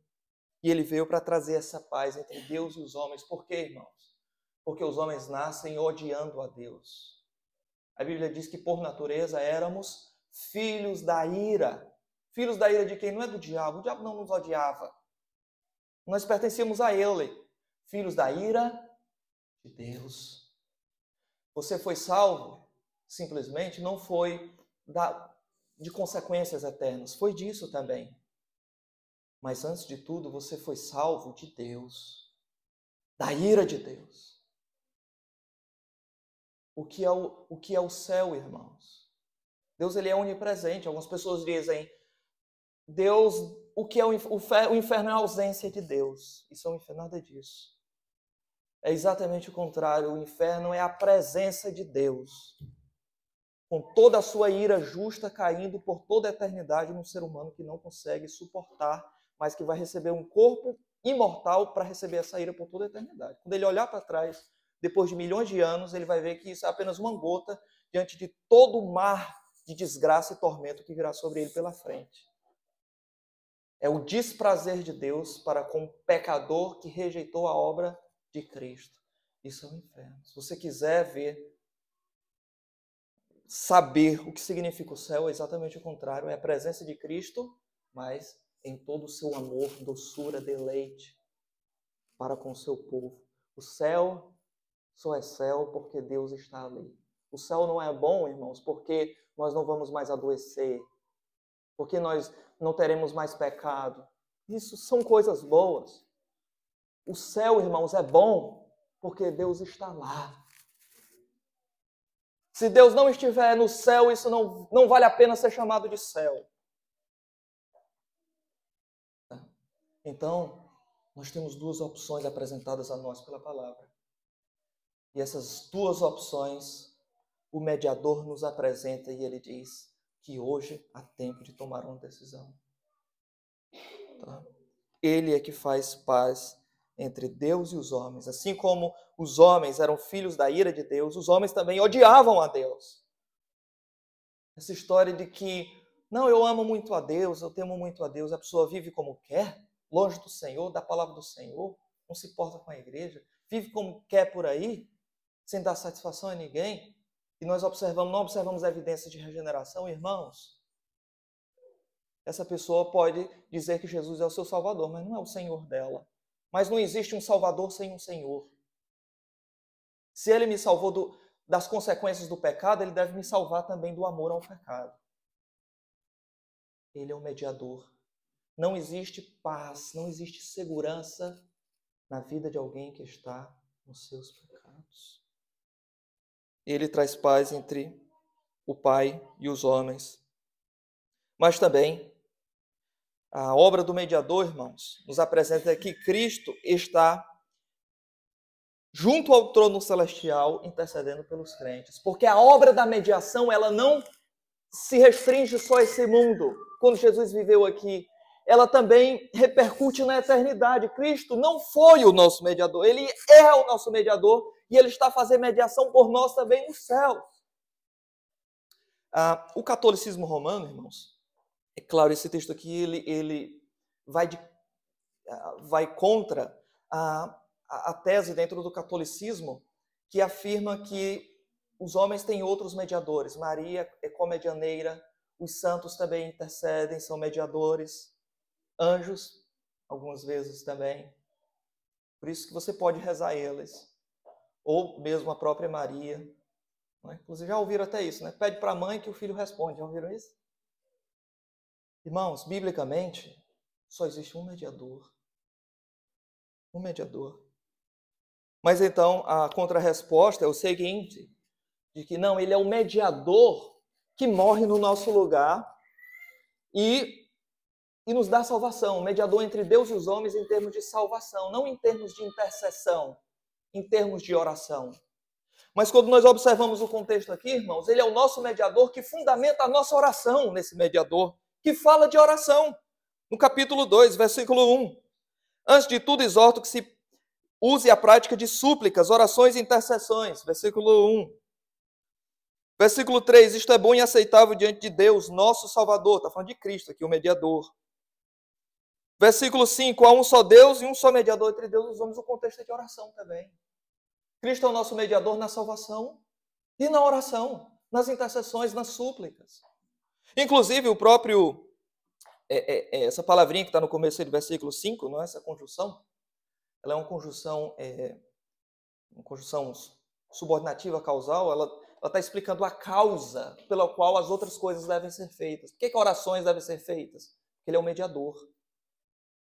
E ele veio para trazer essa paz entre Deus e os homens. Por quê, irmãos? Porque os homens nascem odiando a Deus. A Bíblia diz que por natureza éramos filhos da ira. Filhos da ira de quem? Não é do diabo. O diabo não nos odiava. Nós pertencíamos a ele. Filhos da ira de Deus. Você foi salvo? Simplesmente não foi de consequências eternas. Foi disso também. Mas antes de tudo, você foi salvo de Deus. Da ira de Deus. O que é o céu, irmãos? Deus, ele é onipresente. Algumas pessoas dizem, Deus, o que é o inferno é a ausência de Deus. Isso é um inferno, nada disso. É exatamente o contrário. O inferno é a presença de Deus. Com toda a sua ira justa caindo por toda a eternidade num ser humano que não consegue suportar mas que vai receber um corpo imortal para receber essa ira por toda a eternidade. Quando ele olhar para trás, depois de milhões de anos, ele vai ver que isso é apenas uma gota diante de todo o mar de desgraça e tormento que virá sobre ele pela frente. É o desprazer de Deus para com o pecador que rejeitou a obra de Cristo. Isso é o inferno. Se você quiser saber o que significa o céu, é exatamente o contrário. É a presença de Cristo, mas em todo o seu amor, doçura, deleite para com o seu povo. O céu só é céu porque Deus está ali. O céu não é bom, irmãos, porque nós não vamos mais adoecer, porque nós não teremos mais pecado. Isso são coisas boas. O céu, irmãos, é bom porque Deus está lá. Se Deus não estiver no céu, isso não vale a pena ser chamado de céu. Então, nós temos duas opções apresentadas a nós pela palavra. E essas duas opções, o mediador nos apresenta e ele diz que hoje há tempo de tomar uma decisão. Tá? Ele é que faz paz entre Deus e os homens. Assim como os homens eram filhos da ira de Deus, os homens também odiavam a Deus. Essa história de que, não, eu amo muito a Deus, eu temo muito a Deus, a pessoa vive como quer, longe do Senhor, da palavra do Senhor, não se importa com a igreja, vive como quer por aí, sem dar satisfação a ninguém, e nós não observamos evidências de regeneração, irmãos. Essa pessoa pode dizer que Jesus é o seu Salvador, mas não é o Senhor dela. Mas não existe um Salvador sem um Senhor. Se Ele me salvou das consequências do pecado, Ele deve me salvar também do amor ao pecado. Ele é o mediador. Não existe paz, não existe segurança na vida de alguém que está nos seus pecados. Ele traz paz entre o Pai e os homens. Mas também, a obra do mediador, irmãos, nos apresenta que Cristo está junto ao trono celestial, intercedendo pelos crentes. Porque a obra da mediação, ela não se restringe só a esse mundo. Quando Jesus viveu aqui, ela também repercute na eternidade. Cristo não foi o nosso mediador, Ele é o nosso mediador e Ele está fazendo mediação por nós também no céu. O catolicismo romano, irmãos, é claro, esse texto aqui, ele vai contra a tese dentro do catolicismo que afirma que os homens têm outros mediadores. Maria é comedianeira, os santos também intercedem, são mediadores, anjos, algumas vezes também. Por isso que você pode rezar a eles, ou mesmo a própria Maria. Né? Inclusive já ouviram até isso, né? Pede para a mãe que o filho responde. Já ouviram isso? Irmãos, biblicamente, só existe um mediador. Um mediador. Mas então, a contrarresposta é o seguinte, de que não, ele é o mediador que morre no nosso lugar e nos dá salvação. O mediador entre Deus e os homens em termos de salvação, não em termos de intercessão, em termos de oração. Mas quando nós observamos o contexto aqui, irmãos, ele é o nosso mediador que fundamenta a nossa oração nesse mediador, que fala de oração. No capítulo 2, versículo 1. Antes de tudo, exorto que se use a prática de súplicas, orações e intercessões. Versículo 1. Versículo 3. Isto é bom e aceitável diante de Deus, nosso Salvador. Está falando de Cristo aqui, o mediador. Versículo 5. Há um só Deus e um só mediador entre Deus e os homens. O contexto é de oração também. Cristo é o nosso mediador na salvação e na oração, nas intercessões, nas súplicas. Inclusive, o próprio... essa palavrinha que está no começo do versículo 5, não é? Essa conjunção, ela é uma conjunção subordinativa causal, ela está explicando a causa pela qual as outras coisas devem ser feitas. Por que orações devem ser feitas? Porque ele é o mediador.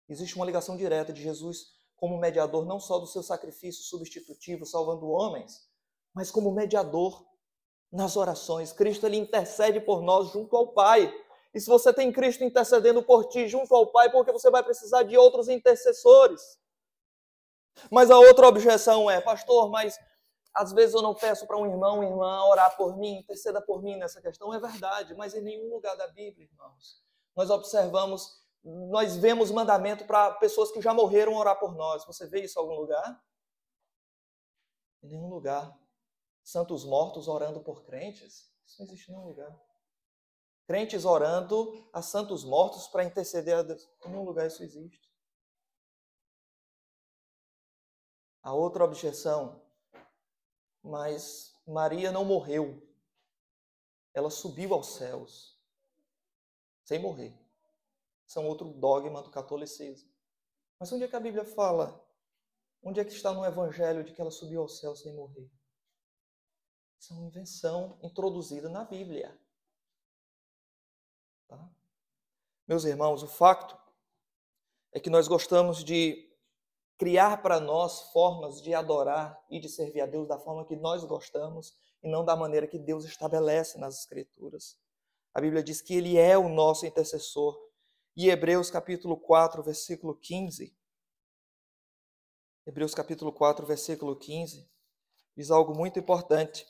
Existe uma ligação direta de Jesus como mediador, não só do seu sacrifício substitutivo, salvando homens, mas como mediador nas orações. Cristo, ele intercede por nós junto ao Pai. E se você tem Cristo intercedendo por ti junto ao Pai, porque você vai precisar de outros intercessores. Mas a outra objeção é, pastor, mas às vezes eu não peço para um irmão, irmã, orar por mim, interceda por mim nessa questão. É verdade, mas em nenhum lugar da Bíblia, irmãos, nós observamos nós vemos mandamento para pessoas que já morreram orar por nós. Você vê isso em algum lugar? Em nenhum lugar. Santos mortos orando por crentes? Isso não existe em nenhum lugar. Crentes orando a santos mortos para interceder a Deus. Em nenhum lugar isso existe. A outra objeção, mas Maria não morreu. Ela subiu aos céus, sem morrer. Isso é um outro dogma do catolicismo. Mas onde é que a Bíblia fala? Onde é que está no Evangelho de que ela subiu ao céu sem morrer? Isso é uma invenção introduzida na Bíblia. Tá? Meus irmãos, o facto é que nós gostamos de criar para nós formas de adorar e de servir a Deus da forma que nós gostamos e não da maneira que Deus estabelece nas Escrituras. A Bíblia diz que Ele é o nosso intercessor. E Hebreus capítulo 4, versículo 15. Hebreus capítulo 4, versículo 15, diz algo muito importante.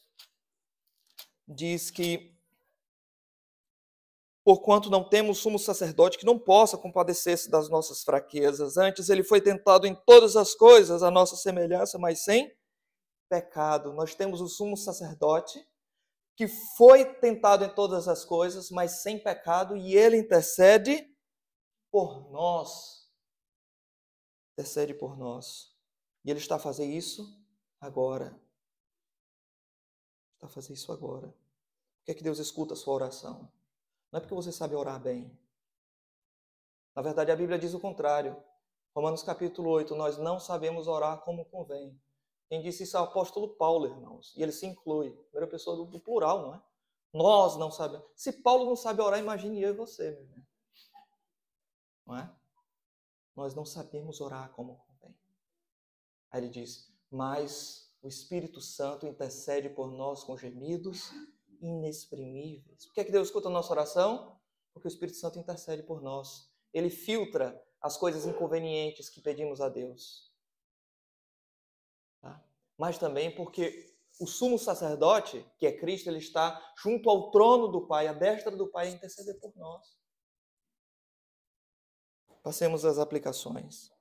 Diz que, porquanto não temos sumo sacerdote que não possa compadecer-se das nossas fraquezas, antes ele foi tentado em todas as coisas, a nossa semelhança, mas sem pecado. Nós temos o sumo sacerdote que foi tentado em todas as coisas, mas sem pecado, e ele intercede por nós. Intercede por nós. E ele está a fazer isso agora. Está a fazer isso agora. Por que é que Deus escuta a sua oração? Não é porque você sabe orar bem. Na verdade, a Bíblia diz o contrário. Romanos capítulo 8, nós não sabemos orar como convém. Quem disse isso é o apóstolo Paulo, irmãos. E ele se inclui. Primeira pessoa do plural, não é? Nós não sabemos. Se Paulo não sabe orar, imagine eu e você, meu irmão. Não é? Nós não sabemos orar como convém. Aí ele diz, mas o Espírito Santo intercede por nós com gemidos inexprimíveis. Por que é que Deus escuta a nossa oração? Porque o Espírito Santo intercede por nós. Ele filtra as coisas inconvenientes que pedimos a Deus. Tá? Mas também porque o sumo sacerdote, que é Cristo, ele está junto ao trono do Pai, à destra do Pai, a interceder por nós. Passemos às aplicações.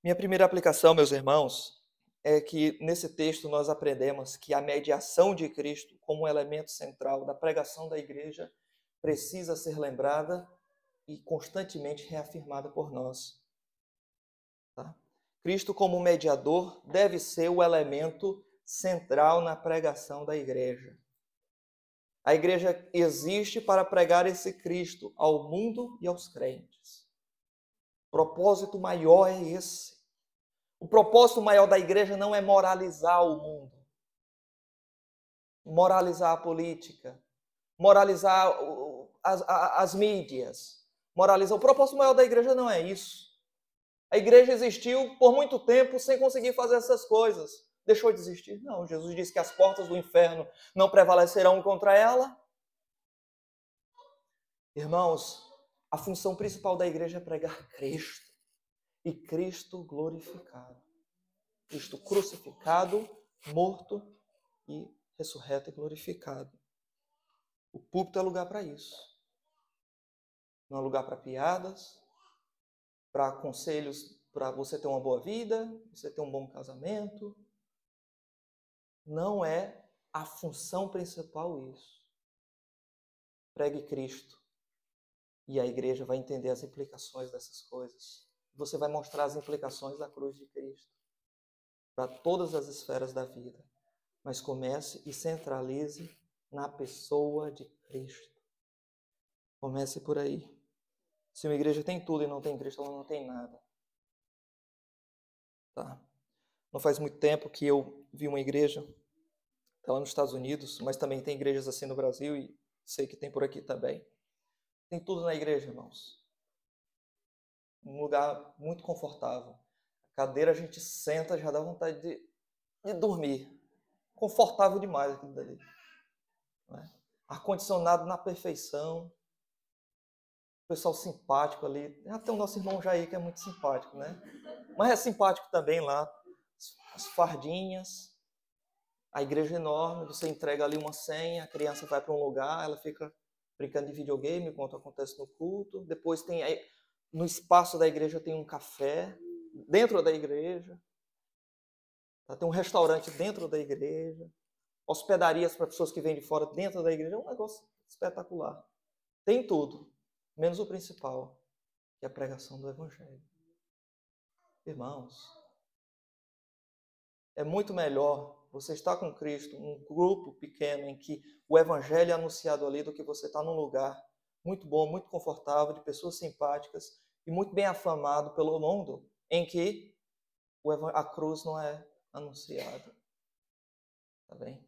Minha primeira aplicação, meus irmãos, é que nesse texto nós aprendemos que a mediação de Cristo como um elemento central da pregação da igreja precisa ser lembrada e constantemente reafirmada por nós. Tá? Cristo como mediador deve ser o elemento central na pregação da igreja. A igreja existe para pregar esse Cristo ao mundo e aos crentes. O propósito maior é esse. O propósito maior da igreja não é moralizar o mundo, moralizar a política, moralizar as mídias, moralizar. O propósito maior da igreja não é isso. A igreja existiu por muito tempo sem conseguir fazer essas coisas. Deixou de existir? Não. Jesus disse que as portas do inferno não prevalecerão contra ela. Irmãos, a função principal da igreja é pregar Cristo. E Cristo glorificado. Cristo crucificado, morto e ressurreto e glorificado. O púlpito é lugar para isso. Não é lugar para piadas, para conselhos para você ter uma boa vida, você ter um bom casamento. Não é a função principal isso. Pregue Cristo. E a igreja vai entender as implicações dessas coisas. Você vai mostrar as implicações da cruz de Cristo para todas as esferas da vida. Mas comece e centralize na pessoa de Cristo. Comece por aí. Se uma igreja tem tudo e não tem Cristo, ela não tem nada. Tá? Não faz muito tempo que eu vi uma igreja, está lá nos Estados Unidos, mas também tem igrejas assim no Brasil e sei que tem por aqui também. Tem tudo na igreja, irmãos. Um lugar muito confortável. A cadeira a gente senta, já dá vontade de dormir. Confortável demais aquilo dali. Né? Ar-condicionado na perfeição. Pessoal simpático ali. Até o nosso irmão Jair, que é muito simpático, né? Mas é simpático também lá. As fardinhas. A igreja enorme. Você entrega ali uma senha, a criança vai para um lugar, ela fica brincando de videogame, enquanto acontece no culto. Depois tem no espaço da igreja tem um café, dentro da igreja. Tem um restaurante dentro da igreja. Hospedarias para pessoas que vêm de fora dentro da igreja. É um negócio espetacular. Tem tudo, menos o principal, que é a pregação do Evangelho. Irmãos, é muito melhor você estar com Cristo, um grupo pequeno em que o Evangelho é anunciado ali, do que você estar num lugar muito bom, muito confortável, de pessoas simpáticas e muito bem afamado pelo mundo, em que a cruz não é anunciada. Tá bem?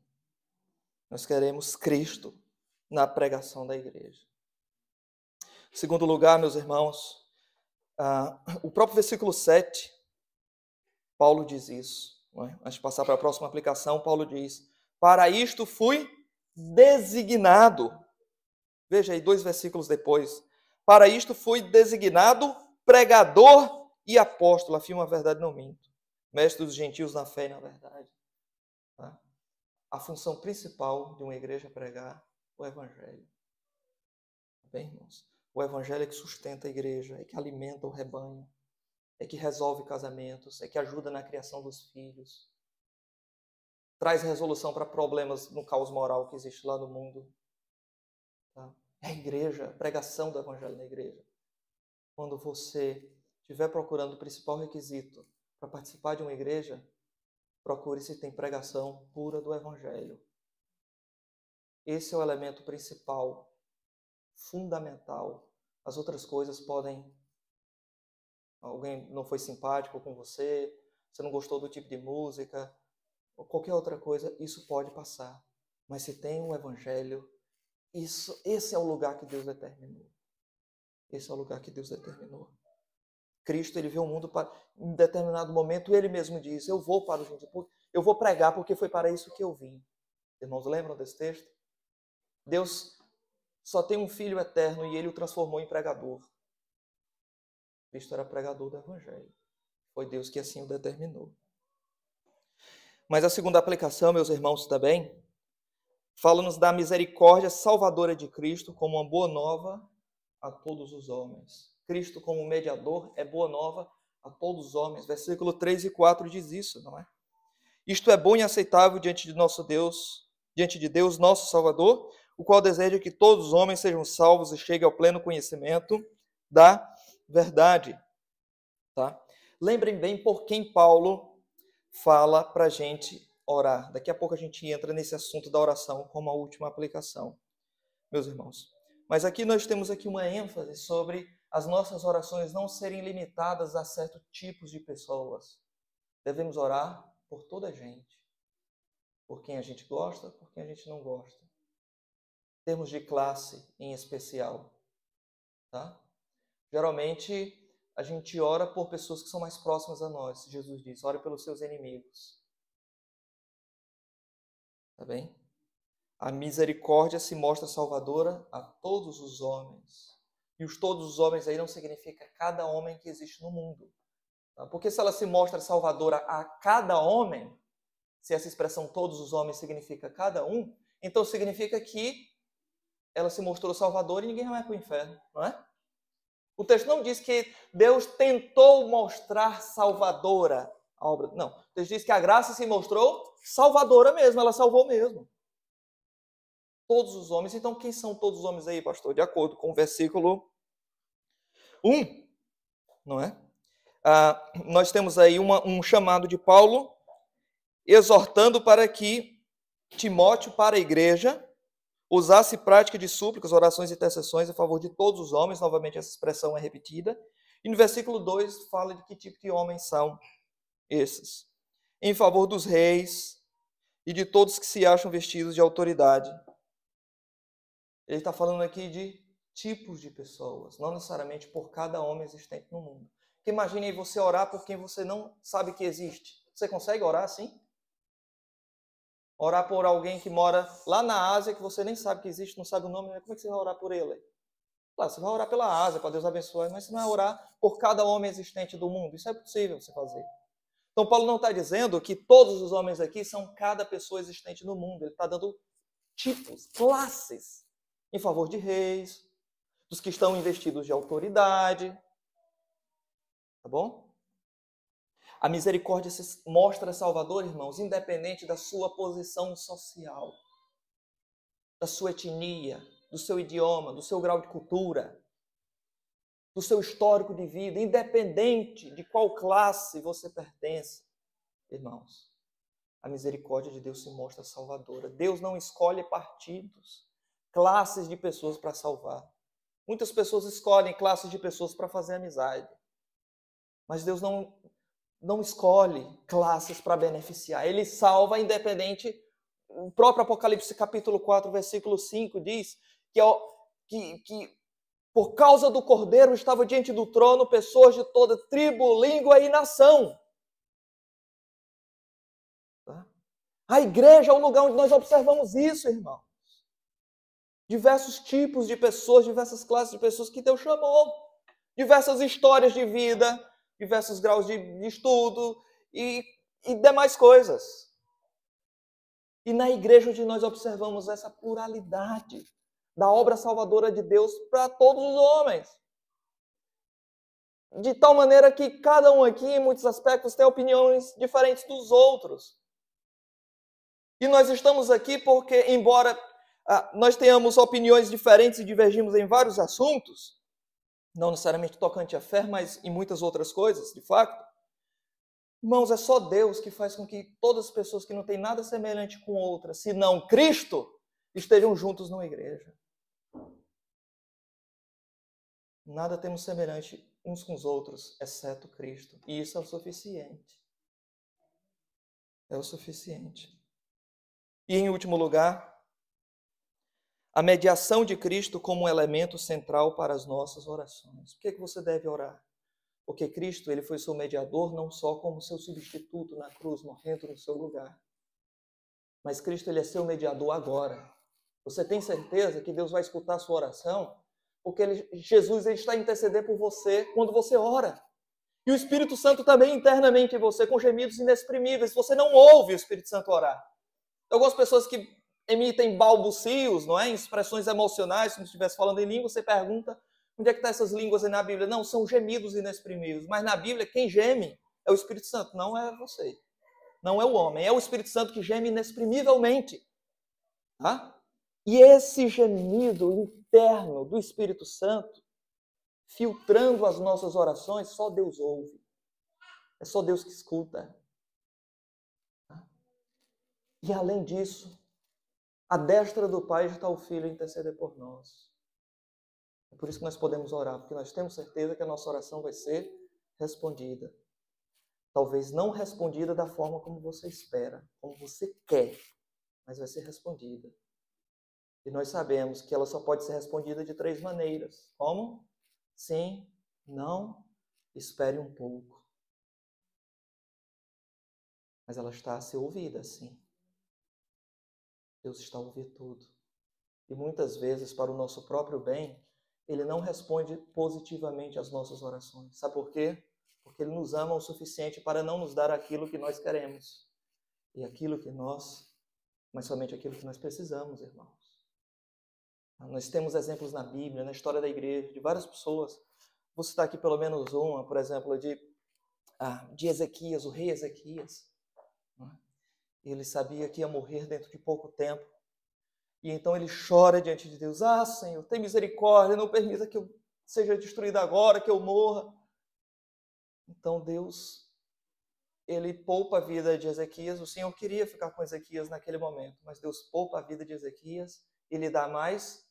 Nós queremos Cristo na pregação da igreja. Em segundo lugar, meus irmãos, o próprio versículo 7, Paulo diz isso. Antes de passar para a próxima aplicação, Paulo diz: para isto fui designado. Veja aí, 2 versículos depois. Para isto fui designado pregador e apóstolo. Afirmo a verdade, não minto. Mestre dos gentios na fé e na verdade. Tá? A função principal de uma igreja é pregar o Evangelho. Bem, irmãos? O Evangelho é que sustenta a igreja, é que alimenta o rebanho, é que resolve casamentos, é que ajuda na criação dos filhos, traz resolução para problemas no caos moral que existe lá no mundo. Tá? É a igreja, a pregação do Evangelho na igreja. Quando você estiver procurando o principal requisito para participar de uma igreja, procure se tem pregação pura do Evangelho. Esse é o elemento principal, fundamental. As outras coisas podem... Alguém não foi simpático com você, você não gostou do tipo de música, ou qualquer outra coisa, isso pode passar. Mas se tem um Evangelho, esse é o lugar que Deus determinou. Esse é o lugar que Deus determinou. Cristo, ele viu o mundo para, em determinado momento, ele mesmo diz: eu vou para os gentios, eu vou pregar porque foi para isso que eu vim. Irmãos, lembram desse texto? Deus só tem um Filho eterno e ele o transformou em pregador. Cristo era pregador do Evangelho. Foi Deus que assim o determinou. Mas a segunda aplicação, meus irmãos, também, fala-nos da misericórdia salvadora de Cristo como uma boa nova a todos os homens. Cristo como mediador é boa nova a todos os homens. Versículo 3 e 4 diz isso, não é? Isto é bom e aceitável diante de nosso Deus, diante de Deus, nosso Salvador, o qual deseja que todos os homens sejam salvos e cheguem ao pleno conhecimento da verdade. Tá? Lembrem bem por quem Paulo fala para a gente orar. Daqui a pouco a gente entra nesse assunto da oração como a última aplicação, meus irmãos. Mas aqui nós temos aqui uma ênfase sobre as nossas orações não serem limitadas a certos tipos de pessoas. Devemos orar por toda a gente. Por quem a gente gosta, por quem a gente não gosta. Em termos de classe em especial. Tá? Geralmente, a gente ora por pessoas que são mais próximas a nós. Jesus diz: ore pelos seus inimigos. Tá bem? A misericórdia se mostra salvadora a todos os homens. E os todos os homens aí não significa cada homem que existe no mundo. Tá? Porque se ela se mostra salvadora a cada homem, se essa expressão todos os homens significa cada um, então significa que ela se mostrou salvadora e ninguém vai para o inferno, não é? O texto não diz que Deus tentou mostrar salvadora a obra. Não, o texto diz que a graça se mostrou salvadora mesmo, ela salvou mesmo. Todos os homens. Então, quem são todos os homens aí, pastor? De acordo com o versículo 1, não é? Nós temos aí um chamado de Paulo, exortando para que Timóteo, para a igreja, usasse prática de súplicas, orações e intercessões a favor de todos os homens. Novamente, essa expressão é repetida. E no versículo 2 fala de que tipo de homens são esses. Em favor dos reis e de todos que se acham vestidos de autoridade. Ele está falando aqui de tipos de pessoas, não necessariamente por cada homem existente no mundo. Porque imagine aí você orar por quem você não sabe que existe. Você consegue orar assim? Orar por alguém que mora lá na Ásia, que você nem sabe que existe, não sabe o nome, como é que você vai orar por ele? Claro, você vai orar pela Ásia, para Deus abençoar, mas você não vai orar por cada homem existente do mundo. Isso é possível você fazer. Então, Paulo não está dizendo que todos os homens aqui são cada pessoa existente no mundo. Ele está dando tipos, classes em favor de reis, dos que estão investidos de autoridade. Tá bom? A misericórdia se mostra salvador, irmãos, independente da sua posição social, da sua etnia, do seu idioma, do seu grau de cultura, do seu histórico de vida, independente de qual classe você pertence, irmãos. A misericórdia de Deus se mostra salvadora. Deus não escolhe partidos, classes de pessoas para salvar. Muitas pessoas escolhem classes de pessoas para fazer amizade. Mas Deus não escolhe classes para beneficiar. Ele salva independente. O próprio Apocalipse capítulo 4, versículo 5 diz que por causa do Cordeiro estava diante do trono pessoas de toda tribo, língua e nação. A igreja é o lugar onde nós observamos isso, irmãos. Diversos tipos de pessoas, diversas classes de pessoas que Deus chamou. Diversas histórias de vida, diversos graus de estudo e demais coisas. E na igreja onde nós observamos essa pluralidade da obra salvadora de Deus para todos os homens. De tal maneira que cada um aqui, em muitos aspectos, tem opiniões diferentes dos outros. E nós estamos aqui porque, embora nós tenhamos opiniões diferentes e divergimos em vários assuntos, não necessariamente tocante à fé, mas em muitas outras coisas, de fato, irmãos, é só Deus que faz com que todas as pessoas que não têm nada semelhante com outras, senão Cristo, estejam juntos numa igreja. Nada temos semelhante uns com os outros, exceto Cristo. E isso é o suficiente. É o suficiente. E, em último lugar, a mediação de Cristo como um elemento central para as nossas orações. Por que você deve orar? Porque Cristo, ele foi seu mediador não só como seu substituto na cruz, morrendo no seu lugar. Mas Cristo, ele é seu mediador agora. Você tem certeza que Deus vai escutar a sua oração? Porque Jesus ele está a interceder por você quando você ora. E o Espírito Santo também internamente em você, com gemidos inexprimíveis. Você não ouve o Espírito Santo orar. Algumas pessoas que emitem balbucios, não é? Expressões emocionais, como se estivesse falando em língua, você pergunta, onde é que estão essas línguas aí na Bíblia? Não, são gemidos inexprimíveis. Mas na Bíblia, quem geme é o Espírito Santo, não é você. Não é o homem, é o Espírito Santo que geme inexprimivelmente. Tá? E esse gemido interno do Espírito Santo, filtrando as nossas orações, só Deus ouve. É só Deus que escuta. E além disso, à destra do Pai está o Filho a interceder por nós. É por isso que nós podemos orar, porque nós temos certeza que a nossa oração vai ser respondida. Talvez não respondida da forma como você espera, como você quer, mas vai ser respondida. E nós sabemos que ela só pode ser respondida de 3 maneiras. Como? Sim, não, espere um pouco. Mas ela está a ser ouvida, sim. Deus está a ouvir tudo. E muitas vezes, para o nosso próprio bem, Ele não responde positivamente às nossas orações. Sabe por quê? Porque Ele nos ama o suficiente para não nos dar aquilo que nós queremos. E aquilo que mas somente aquilo que nós precisamos, irmãos. Nós temos exemplos na Bíblia, na história da igreja, de várias pessoas. Vou citar aqui pelo menos uma, por exemplo, de Ezequias, o rei Ezequias. Ele sabia que ia morrer dentro de pouco tempo. E então ele chora diante de Deus. Senhor, tem misericórdia, não permita que eu seja destruído agora, que eu morra. Então Deus, ele poupa a vida de Ezequias. O Senhor queria ficar com Ezequias naquele momento, mas Deus poupa a vida de Ezequias e lhe dá mais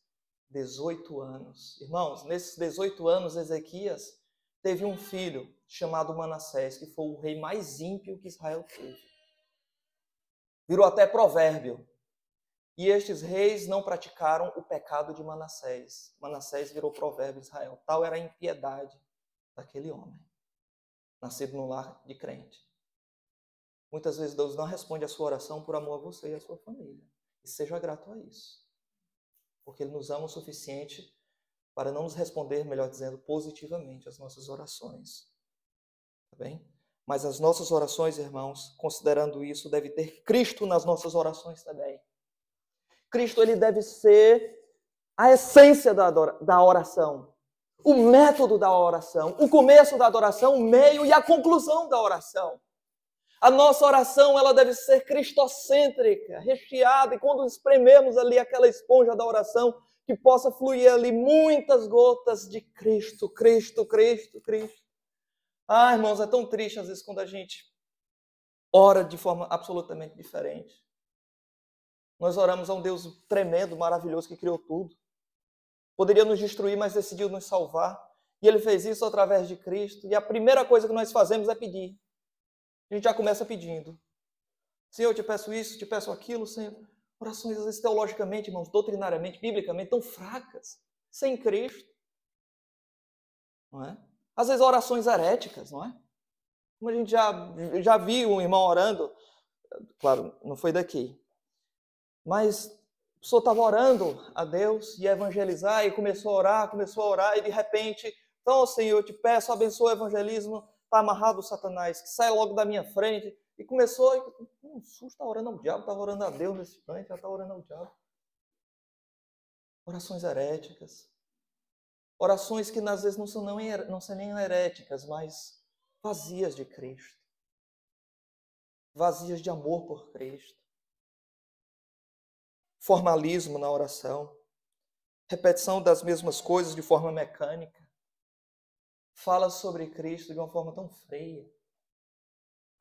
18 anos. Irmãos, nesses 18 anos, Ezequias teve um filho chamado Manassés, que foi o rei mais ímpio que Israel teve. Virou até provérbio. E estes reis não praticaram o pecado de Manassés. Manassés virou provérbio em Israel. Tal era a impiedade daquele homem, nascido num lar de crente. Muitas vezes Deus não responde a sua oração por amor a você e a sua família. E seja grato a isso. Porque Ele nos ama o suficiente para não nos responder, melhor dizendo, positivamente às nossas orações. Tá bem? Mas as nossas orações, irmãos, considerando isso, deve ter Cristo nas nossas orações também. Cristo, ele deve ser a essência da oração, o método da oração, o começo da adoração, o meio e a conclusão da oração. A nossa oração, ela deve ser cristocêntrica, recheada, e quando esprememos ali aquela esponja da oração, que possa fluir ali muitas gotas de Cristo, Cristo, Cristo, Cristo. Ah, irmãos, é tão triste às vezes quando a gente ora de forma absolutamente diferente. Nós oramos a um Deus tremendo, maravilhoso, que criou tudo. Poderia nos destruir, mas decidiu nos salvar. E Ele fez isso através de Cristo. E a primeira coisa que nós fazemos é pedir. A gente já começa pedindo. Senhor, eu te peço isso, te peço aquilo, Senhor. Orações, às vezes, teologicamente, irmãos, doutrinariamente, biblicamente, tão fracas, sem Cristo. Não é? Às vezes, orações heréticas, não é? Como a gente já viu um irmão orando, claro, não foi daqui, mas a pessoa estava orando a Deus e a evangelizar, e começou a orar, e de repente, então, Senhor, eu te peço, abençoa o evangelismo, está amarrado o Satanás, que sai logo da minha frente. E começou, susto, está orando ao diabo, estava orando a Deus nesse instante, já está orando ao diabo. Orações heréticas. Orações que às vezes não são nem heréticas, mas vazias de Cristo. Vazias de amor por Cristo. Formalismo na oração. Repetição das mesmas coisas de forma mecânica. Fala sobre Cristo de uma forma tão fria.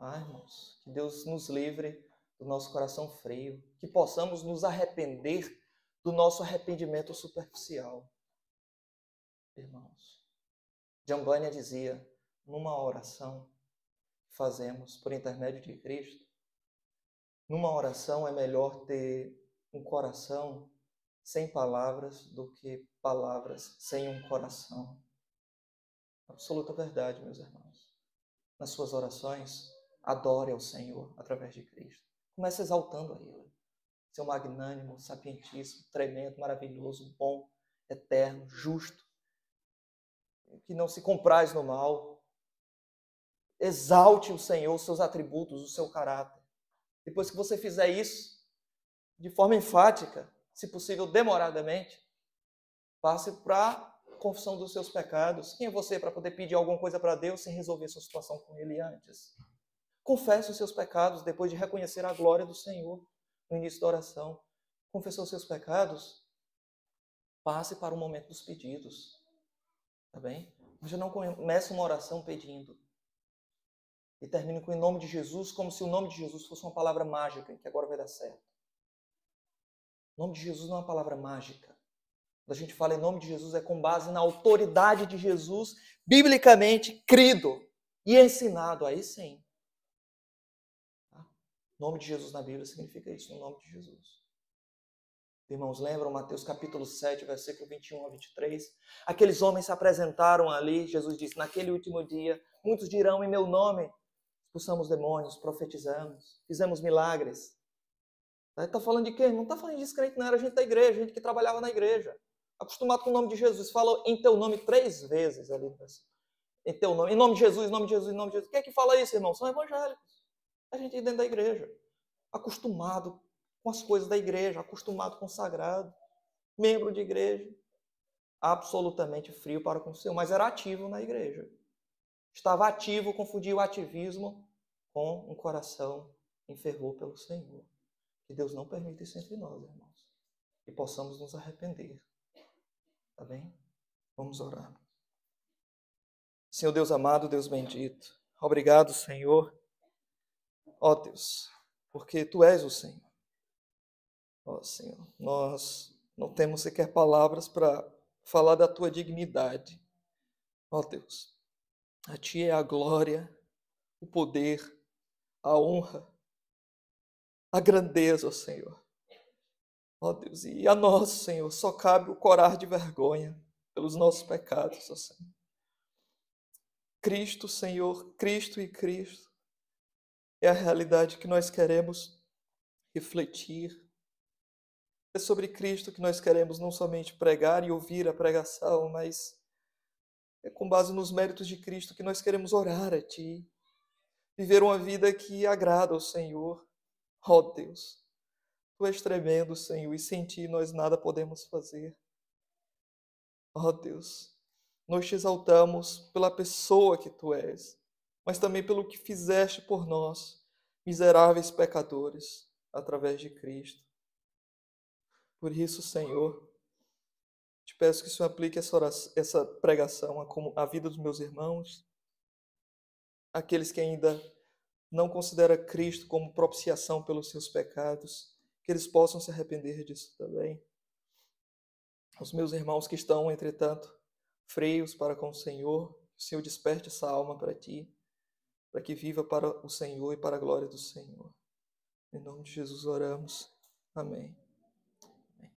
Ah, irmãos, que Deus nos livre do nosso coração frio, que possamos nos arrepender do nosso arrependimento superficial. Irmãos, John Bunyan dizia, numa oração que fazemos por intermédio de Cristo, numa oração é melhor ter um coração sem palavras do que palavras sem um coração. Absoluta verdade, meus irmãos. Nas suas orações, adore ao Senhor através de Cristo. Comece exaltando a Ele. Seu magnânimo, sapientíssimo, tremendo, maravilhoso, bom, eterno, justo, que não se compraz no mal. Exalte o Senhor, os seus atributos, o seu caráter. Depois que você fizer isso, de forma enfática, se possível demoradamente, passe para a confissão dos seus pecados. Quem é você para poder pedir alguma coisa para Deus sem resolver sua situação com Ele antes? Confesse os seus pecados depois de reconhecer a glória do Senhor no início da oração. Confessou os seus pecados? Passe para o momento dos pedidos. Tá bem? Mas já não comece uma oração pedindo. E termine com o nome de Jesus, como se o nome de Jesus fosse uma palavra mágica, que agora vai dar certo. O nome de Jesus não é uma palavra mágica. Quando a gente fala em nome de Jesus, é com base na autoridade de Jesus, biblicamente crido e ensinado. Aí sim. O nome de Jesus na Bíblia significa isso, no nome de Jesus. Irmãos, lembram Mateus capítulo 7, versículo 21 a 23? Aqueles homens se apresentaram ali, Jesus disse, naquele último dia, muitos dirão em meu nome, expulsamos demônios, profetizamos, fizemos milagres. Está falando de quê? Não está falando de descrente, não era gente da igreja, gente que trabalhava na igreja. Acostumado com o nome de Jesus. Falou em teu nome 3 vezes ali. Em teu nome. Em nome de Jesus, em nome de Jesus, em nome de Jesus. Quem é que fala isso, irmão? São evangélicos. A gente dentro da igreja. Acostumado com as coisas da igreja, acostumado com o sagrado. Membro de igreja. Absolutamente frio para com o Senhor, mas era ativo na igreja. Estava ativo, confundia o ativismo com um coração enferrou pelo Senhor. Que Deus não permita isso entre nós, irmãos. E possamos nos arrepender. Tá bem? Vamos orar. Senhor Deus amado, Deus bendito. Obrigado, Senhor. Ó Deus, porque Tu és o Senhor. Ó Senhor, nós não temos sequer palavras para falar da Tua dignidade. Ó Deus, a Ti é a glória, o poder, a honra, a grandeza, ó Senhor. Ó Deus, e a nós, Senhor, só cabe o corar de vergonha pelos nossos pecados, ó Senhor. Cristo, Senhor, Cristo e Cristo é a realidade que nós queremos refletir. É sobre Cristo que nós queremos não somente pregar e ouvir a pregação, mas é com base nos méritos de Cristo que nós queremos orar a Ti, viver uma vida que agrada ao Senhor. Ó Deus, Tu és tremendo, Senhor, e sem Ti nós nada podemos fazer. Ó Deus, nós te exaltamos pela pessoa que tu és, mas também pelo que fizeste por nós, miseráveis pecadores, através de Cristo. Por isso, Senhor, te peço que o Senhor aplique essa pregação à vida dos meus irmãos, aqueles que ainda não consideram Cristo como propiciação pelos seus pecados, que eles possam se arrepender disso também. Os meus irmãos que estão, entretanto, frios para com o Senhor, que o Senhor desperte essa alma para ti, para que viva para o Senhor e para a glória do Senhor. Em nome de Jesus oramos. Amém.